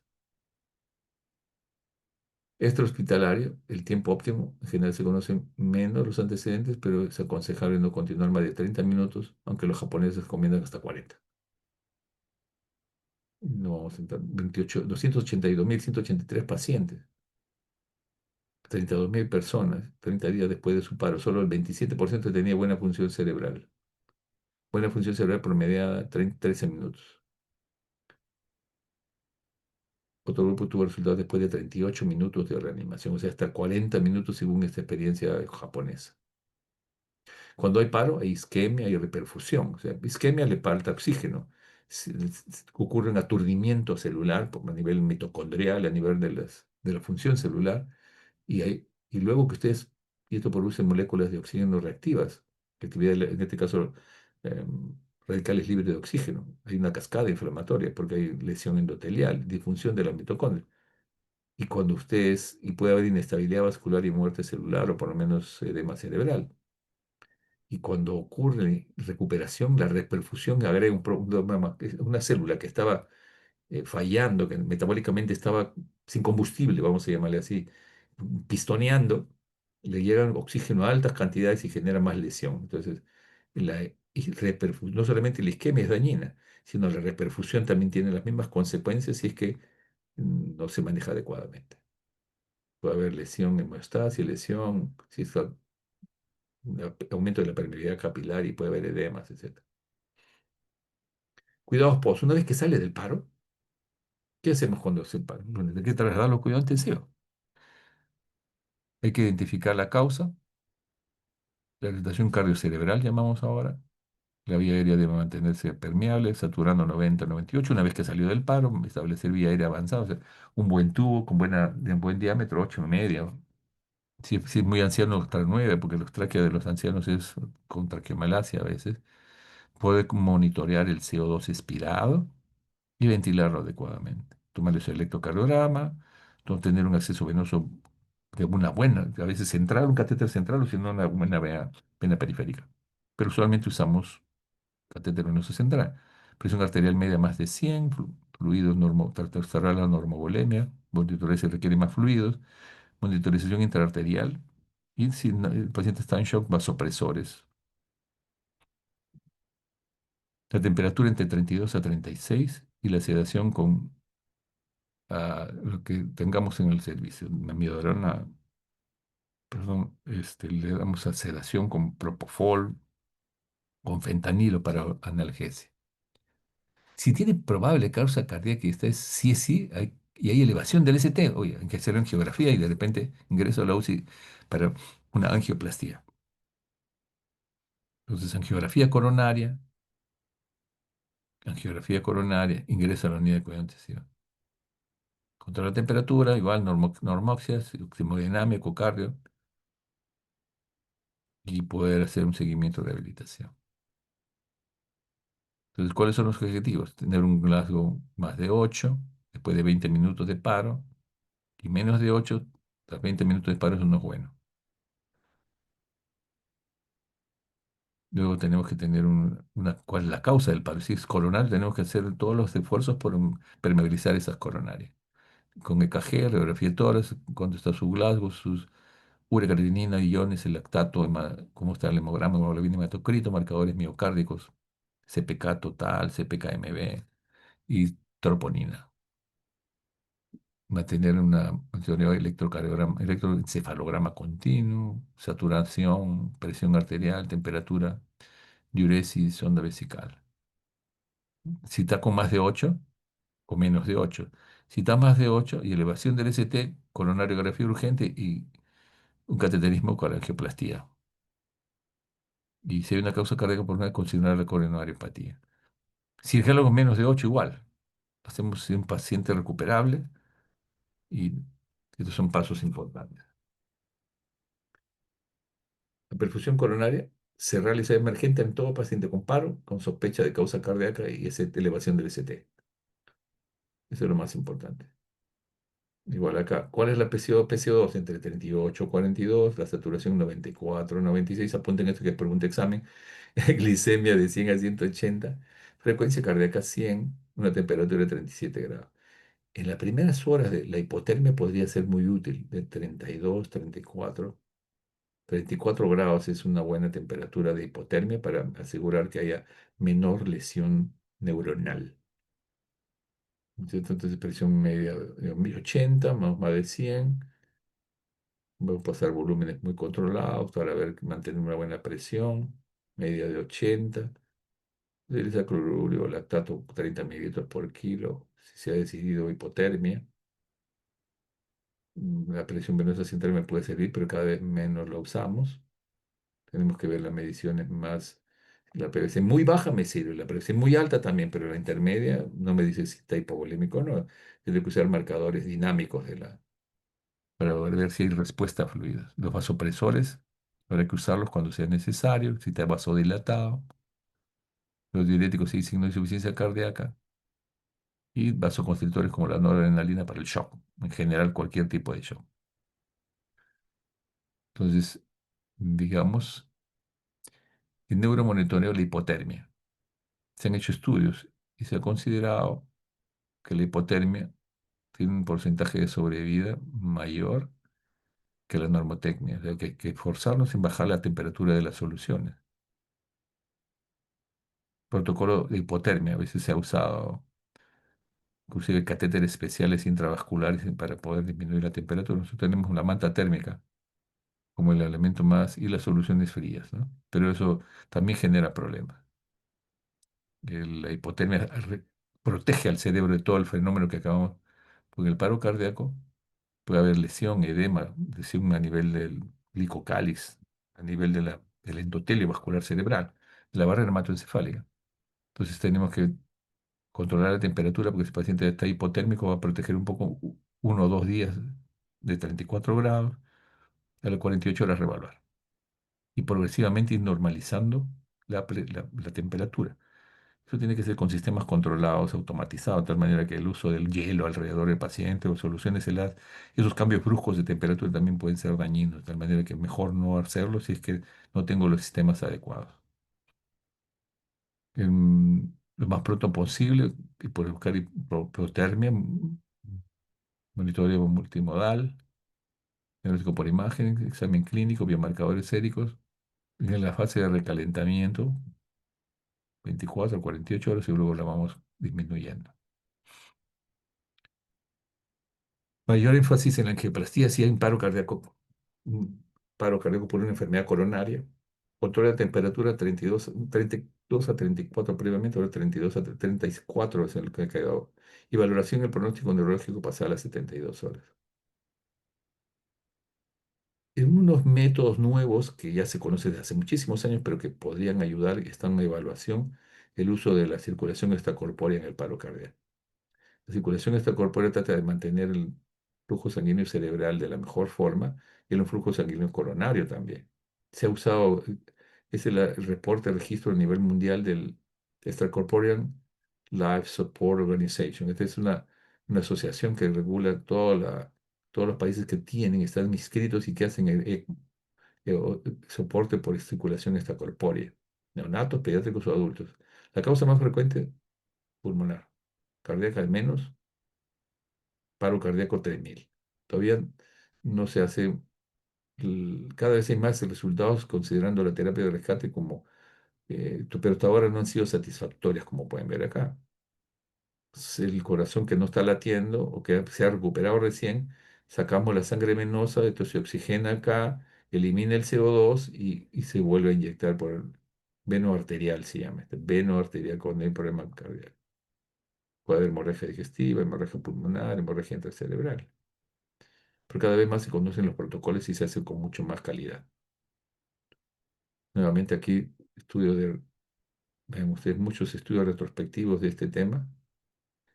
Extrahospitalario, el tiempo óptimo, en general se conocen menos los antecedentes, pero es aconsejable no continuar más de 30 minutos, aunque los japoneses recomiendan hasta 40. No vamos a entrar, 28, 282.183 pacientes, 32.000 personas, 30 días después de su paro, solo el 27% tenía buena función cerebral. Buena función cerebral promediada 13 minutos. Otro grupo tuvo resultados después de 38 minutos de reanimación, o sea, hasta 40 minutos según esta experiencia japonesa. Cuando hay paro, hay isquemia y reperfusión. O sea, isquemia le falta oxígeno. Ocurre un aturdimiento celular a nivel mitocondrial, a nivel de la función celular. Y luego que ustedes, y esto produce moléculas de oxígeno reactivas, en este caso, radicales libres de oxígeno. Hay una cascada inflamatoria porque hay lesión endotelial, disfunción de la mitocondria. Y cuando ustedes, y puede haber inestabilidad vascular y muerte celular, o por lo menos edema cerebral. Y cuando ocurre recuperación, la reperfusión agrega una célula que estaba fallando, que metabólicamente estaba sin combustible, vamos a llamarle así, pistoneando, le llegan oxígeno a altas cantidades y genera más lesión. Entonces, no solamente la isquemia es dañina, sino la reperfusión también tiene las mismas consecuencias si es que no se maneja adecuadamente. Puede haber lesión, hemostasia, lesión, si está, aumento de la permeabilidad capilar y puede haber edemas, etc. Cuidados post. Una vez que sale del paro, ¿qué hacemos cuando se para? Bueno, hay que trasladarlo a cuidado intensivo. Hay que identificar la causa, la irritación cardiocerebral, llamamos ahora. La vía aérea debe mantenerse permeable, saturando 90-98. Una vez que salió del paro, establecer vía aérea avanzada, o sea, un buen tubo con de buen diámetro, 8,5. Si es muy anciano, hasta 9, porque los tráqueas de los ancianos es con traqueomalacia a veces. Puede monitorear el CO2 expirado y ventilarlo adecuadamente. Tomarle su electrocardiograma, tener un acceso venoso de una buena, a veces central, un catéter central o si no una buena vena periférica. Pero usualmente usamos catéter venoso central. Presión arterial media más de 100, fluidos tratar la normovolemia, monitorear si requiere más fluidos, monitorización intraarterial y si el paciente está en shock, vasopresores. La temperatura entre 32 a 36 y la sedación con lo que tengamos en el servicio. Amiodarona, perdón, le damos a sedación con propofol, con fentanilo para analgesia. Si tiene probable causa cardíaca y esta es sí es sí, y hay elevación del ST, oye, hay que hacer angiografía y de repente ingreso a la UCI para una angioplastía. Entonces, angiografía coronaria, ingreso a la unidad de cuidado intensivo. Controlar la temperatura, igual normoxia, hemodinamia, ecocardio, y poder hacer un seguimiento de rehabilitación. Entonces, ¿cuáles son los objetivos? Tener un Glasgow más de 8 después de 20 minutos de paro, y menos de 8 tras 20 minutos de paro, eso no es bueno. Luego tenemos que tener ¿cuál es la causa del paro? Si es coronario, tenemos que hacer todos los esfuerzos por permeabilizar esas coronarias. Con EKG, radiografía de tórax, cuánto está su Glasgow, sus urea-creatinina, iones, el lactato, cómo está el hemograma, hemoglobina, hematocrito, marcadores miocárdicos, CPK total, CPK-MB y troponina. Mantener una teoría electrocardiograma, electroencefalograma continuo, saturación, presión arterial, temperatura, diuresis, sonda vesical. Si está con más de 8 o menos de 8. Si está más de 8 y elevación del ST, coronariografía urgente y un cateterismo con angioplastía. Y si hay una causa cardíaca por una, considerar la coronariopatía. Si el diálogo es menos de 8, igual. Hacemos un paciente recuperable y estos son pasos importantes. La perfusión coronaria se realiza emergente en todo paciente con paro, con sospecha de causa cardíaca y elevación del ST. Eso es lo más importante. Igual acá, ¿cuál es la PCO2? Entre 38 y 42, la saturación 94, 96. Apunten esto que es pregunta examen. Glicemia de 100 a 180, frecuencia cardíaca 100, una temperatura de 37 grados. En las primeras horas de la hipotermia podría ser muy útil, de 32, 34. 34 grados es una buena temperatura de hipotermia para asegurar que haya menor lesión neuronal. Entonces, presión media de 1080, más de 100. Vamos a pasar volúmenes muy controlados para mantener una buena presión, media de 80. Utiliza cloruro o lactato 30 mililitros por kilo si se ha decidido hipotermia. La presión venosa central me puede servir, pero cada vez menos la usamos. Tenemos que ver las mediciones más. La PVC muy baja me sirve, la PVC muy alta también, pero la intermedia no me dice si está hipovolémico o no. Tengo que usar marcadores dinámicos para ver si hay respuesta a fluidos. Los vasopresores, habrá que usarlos cuando sea necesario, si está vasodilatado. Los diuréticos si hay signo de insuficiencia cardíaca. Y vasoconstrictores como la noradrenalina para el shock, en general cualquier tipo de shock. Entonces, digamos, el neuromonitoreo de la hipotermia. Se han hecho estudios y se ha considerado que la hipotermia tiene un porcentaje de sobrevida mayor que la normotecnia, o sea, que hay que forzarnos en bajar la temperatura de las soluciones. Protocolo de hipotermia a veces se ha usado inclusive catéteres especiales intravasculares para poder disminuir la temperatura. Nosotros tenemos la manta térmica como el elemento más y las soluciones frías, ¿no? Pero eso también genera problemas. La hipotermia protege al cerebro de todo el fenómeno que acabamos, porque el paro cardíaco puede haber lesión, edema, lesión a nivel del glicocáliz, a nivel del endotelio vascular cerebral, de la barrera hematoencefálica. Entonces tenemos que controlar la temperatura porque si el paciente está hipotérmico va a proteger un poco 1 o 2 días de 34 grados, a las 48 horas revaluar y progresivamente ir normalizando la temperatura. Eso tiene que ser con sistemas controlados, automatizados, de tal manera que el uso del hielo alrededor del paciente o soluciones heladas, esos cambios bruscos de temperatura también pueden ser dañinos, de tal manera que mejor no hacerlo si es que no tengo los sistemas adecuados. Lo más pronto posible, y por buscar hipotermia, monitoreo multimodal, diagnóstico por imagen, examen clínico, biomarcadores séricos, y en la fase de recalentamiento, 24 a 48 horas, y luego la vamos disminuyendo. Mayor énfasis en la angioplastía si hay un paro cardíaco por una enfermedad coronaria. Control de temperatura 32 a 34 previamente, ahora 32 a 34 es el que ha quedado. Y valoración del pronóstico neurológico pasada a las 72 horas. En unos métodos nuevos que ya se conocen desde hace muchísimos años, pero que podrían ayudar y están en evaluación, el uso de la circulación extracorpórea en el paro cardíaco. La circulación extracorpórea trata de mantener el flujo sanguíneo cerebral de la mejor forma y el flujo sanguíneo coronario también. Se ha usado, es el reporte, el registro a nivel mundial del Extracorporeal Life Support Organization. Esta es una asociación que regula todos los países que tienen, están inscritos y que hacen soporte por circulación extracorpórea, neonatos, pediátricos o adultos. La causa más frecuente, pulmonar, cardíaca al menos paro cardíaco 3000. Todavía no se hace, cada vez hay más resultados considerando la terapia de rescate como, pero hasta ahora no han sido satisfactorias, como pueden ver acá. Es el corazón que no está latiendo o que se ha recuperado recién, sacamos la sangre venosa, esto se oxigena acá, elimina el CO2 y se vuelve a inyectar por el veno arterial, se llama, veno arterial con el problema cardíaco. Puede haber hemorragia digestiva, hemorragia pulmonar, hemorragia intracerebral. Pero cada vez más se conocen los protocolos y se hace con mucho más calidad. Nuevamente aquí, vean ustedes, muchos estudios retrospectivos de este tema.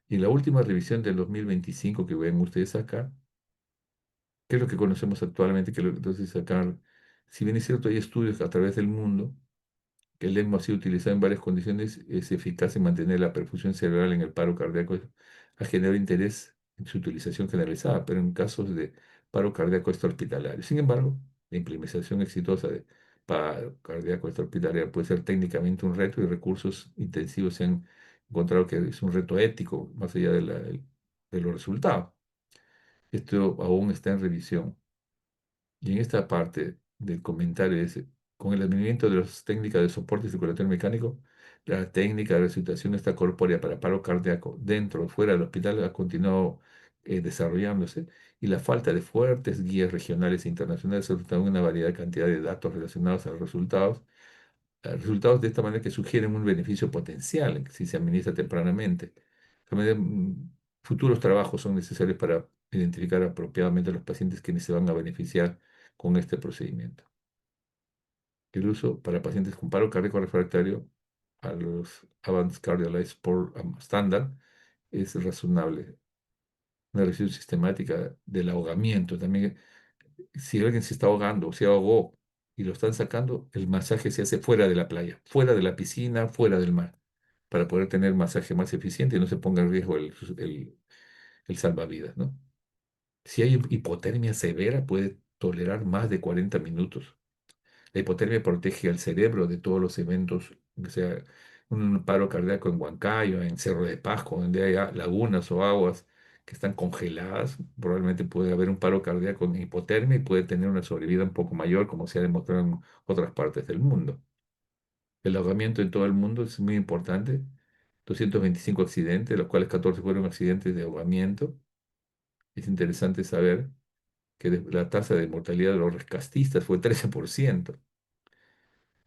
Y la última revisión del 2025 que ven ustedes acá, que es lo que conocemos actualmente, entonces acá, si bien es cierto, hay estudios a través del mundo, que el ECMO ha sido utilizado en varias condiciones, es eficaz en mantener la perfusión cerebral en el paro cardíaco, ha generado interés en su utilización generalizada, pero en casos de paro cardíaco extrahospitalario. Sin embargo, la implementación exitosa de paro cardíaco extrahospitalario puede ser técnicamente un reto y recursos intensivos se han encontrado que es un reto ético más allá de los resultados. Esto aún está en revisión. Y en esta parte del comentario dice, con el advenimiento de las técnicas de soporte circulatorio mecánico, la técnica de resucitación extracorpórea para paro cardíaco dentro o fuera del hospital ha continuado desarrollándose y la falta de fuertes guías regionales e internacionales ha resultado en una variedad de cantidad de datos relacionados a los resultados de esta manera que sugieren un beneficio potencial si se administra tempranamente. De esta manera, futuros trabajos son necesarios para identificar apropiadamente a los pacientes quienes se van a beneficiar con este procedimiento. El uso para pacientes con paro cardíaco refractario a los Advanced Cardiac Support estándar es razonable. Una revisión sistemática del ahogamiento. También, si alguien se está ahogando o se ahogó y lo están sacando, el masaje se hace fuera de la playa, fuera de la piscina, fuera del mar, para poder tener masaje más eficiente y no se ponga en riesgo el salvavidas, ¿no? Si hay hipotermia severa, puede tolerar más de 40 minutos. La hipotermia protege al cerebro de todos los eventos, o sea, un paro cardíaco en Huancayo, en Cerro de Pasco, donde hay lagunas o aguas que están congeladas, probablemente puede haber un paro cardíaco en hipotermia y puede tener una sobrevida un poco mayor, como se ha demostrado en otras partes del mundo. El ahogamiento en todo el mundo es muy importante 225 accidentes, de los cuales 14 fueron accidentes de ahogamiento. Es interesante saber que la tasa de mortalidad de los rescatistas fue 13%.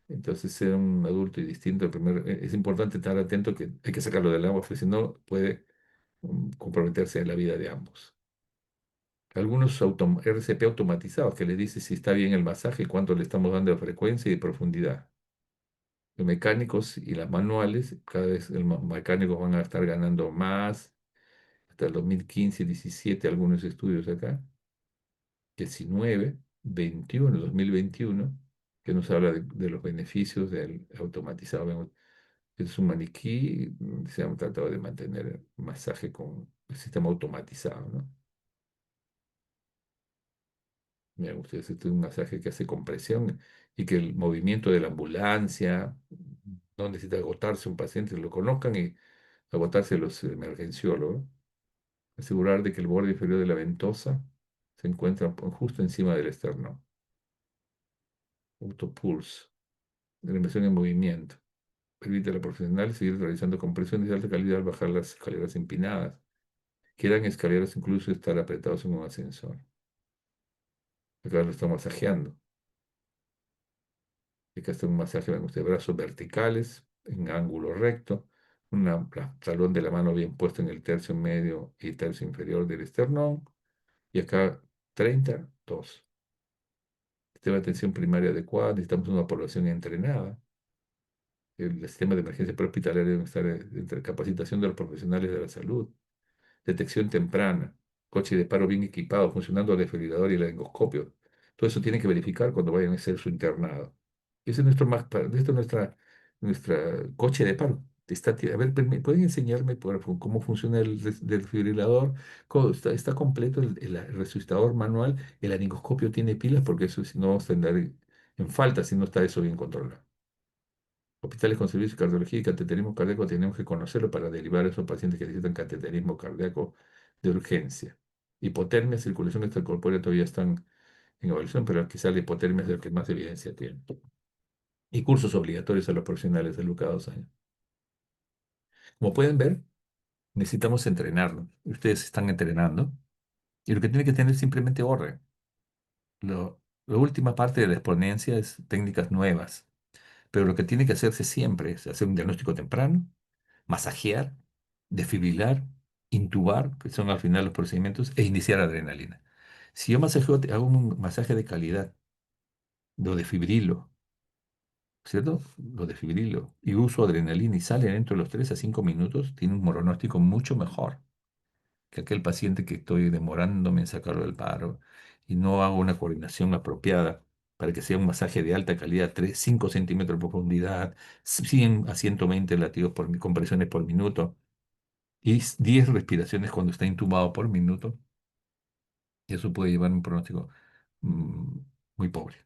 Entonces, ser un adulto y distinto, es importante estar atento que hay que sacarlo del agua, porque si no puede comprometerse en la vida de ambos. Algunos RCP automatizados que le dice si está bien el masaje, cuánto le estamos dando de frecuencia y de profundidad. Los mecánicos y las manuales, cada vez los mecánicos van a estar ganando más. Hasta el 2015 y 17, algunos estudios acá. 19, 21, 2021, que nos habla de los beneficios del automatizado. Vemos, es un maniquí, se han tratado de mantener el masaje con el sistema automatizado, ¿no? Miren ustedes, este es un masaje que hace compresión y que el movimiento de la ambulancia, no necesita agotarse un paciente, lo conozcan y agotarse los emergenciólogos. Asegurar de que el borde inferior de la ventosa se encuentra justo encima del esternón. Autopulse, la inversión en movimiento. Permite a la profesional seguir realizando compresiones de alta calidad al bajar las escaleras empinadas. Quedan escaleras incluso estar apretados en un ascensor. Acá lo está masajeando. Acá está un masaje de brazos verticales en ángulo recto. Un talón de la mano bien puesto en el tercio medio y tercio inferior del esternón. Y acá 32. Sistema de atención primaria adecuada. Necesitamos una población entrenada. El sistema de emergencia prehospitalaria debe estar entre capacitación de los profesionales de la salud, detección temprana, coche de paro bien equipado, funcionando el desfibrilador y el endoscopio. Todo eso tiene que verificar cuando vayan a hacer su internado. Ese es esta es nuestra coche de paro. A ver, ¿pueden enseñarme cómo funciona el desfibrilador? ¿Está completo el resucitador manual? ¿El laringoscopio tiene pilas? Porque eso si no vamos a andar en falta si no está eso bien controlado. Hospitales con servicios de cardiología y cateterismo cardíaco tenemos que conocerlo para derivar a esos pacientes que necesitan cateterismo cardíaco de urgencia. Hipotermia, circulación extracorpórea todavía están en evaluación, pero quizá la hipotermia es el que más evidencia tiene. Y cursos obligatorios a los profesionales de salud cada 2 años. Como pueden ver, necesitamos entrenarlo. Ustedes están entrenando y lo que tienen que tener es simplemente orden. La última parte de la exponencia es técnicas nuevas, pero lo que tiene que hacerse siempre es hacer un diagnóstico temprano, masajear, desfibrilar, intubar, que son al final los procedimientos, e iniciar adrenalina. Si yo masajeo, hago un masaje de calidad, lo desfibrilo, ¿cierto? Lo desfibrilo y uso adrenalina y sale dentro de los 3 a 5 minutos, tiene un pronóstico mucho mejor que aquel paciente que estoy demorándome en sacarlo del paro y no hago una coordinación apropiada para que sea un masaje de alta calidad, 3, 5 centímetros de profundidad, 100 a 120 latidos por compresiones por minuto y 10 respiraciones cuando está intubado por minuto, y eso puede llevar a un pronóstico mm, muy pobre.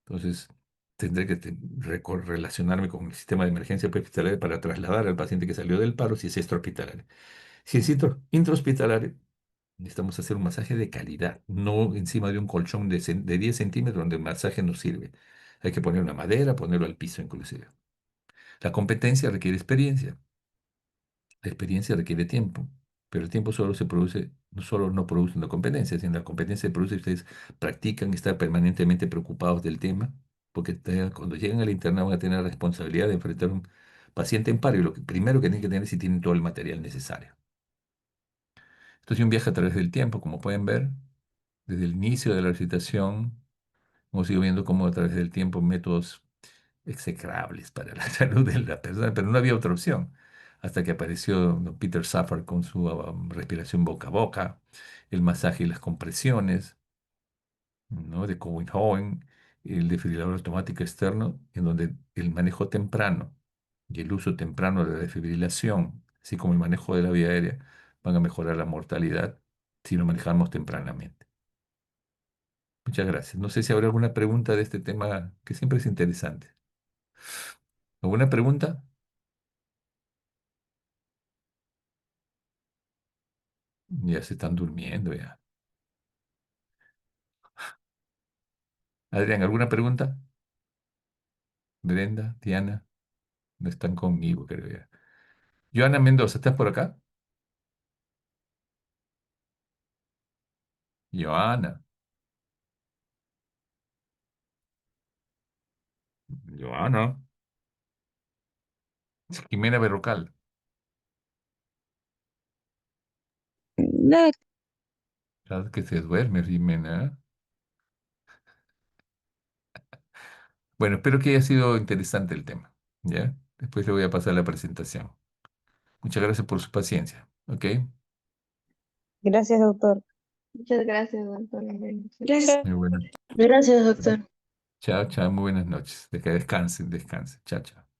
Entonces, tendré que relacionarme con el sistema de emergencia prehospitalaria para trasladar al paciente que salió del paro si es extrahospitalario. Si es intrahospitalario, necesitamos hacer un masaje de calidad, no encima de un colchón de 10 centímetros donde el masaje no sirve. Hay que poner una madera, ponerlo al piso inclusive. La competencia requiere experiencia. La experiencia requiere tiempo, pero el tiempo solo se produce, no solo no produce una competencia, sino la competencia se produce si ustedes practican estar permanentemente preocupados del tema, porque cuando llegan al internado van a tener la responsabilidad de enfrentar a un paciente en paro y lo que, primero que tienen que tener es si tienen todo el material necesario. Esto es un viaje a través del tiempo, como pueden ver, desde el inicio de la recitación, hemos ido viendo cómo a través del tiempo métodos execrables para la salud de la persona, pero no había otra opción. Hasta que apareció ¿no? Peter Safar con su respiración boca a boca, el masaje y las compresiones, ¿no? De Cowen-Howen, el desfibrilador automático externo, en donde el manejo temprano y el uso temprano de la desfibrilación, así como el manejo de la vía aérea, van a mejorar la mortalidad si lo manejamos tempranamente. Muchas gracias. No sé si habrá alguna pregunta de este tema que siempre es interesante. ¿Alguna pregunta? Ya se están durmiendo ya. Adrián, ¿alguna pregunta? Brenda, Diana, no están conmigo, creo ya. Joana Mendoza, ¿estás por acá? Joana, Joana. Jimena Berrocal. La Sabes que se duerme, Jimena. Bueno, espero que haya sido interesante el tema. ¿Ya? Después le voy a pasar la presentación. Muchas gracias por su paciencia. ¿Ok? Gracias, doctor. Muchas gracias, doctor. Gracias. Muy bueno. Gracias, doctor. Chao, chao. Muy buenas noches. De que descansen, descansen. Chao, chao.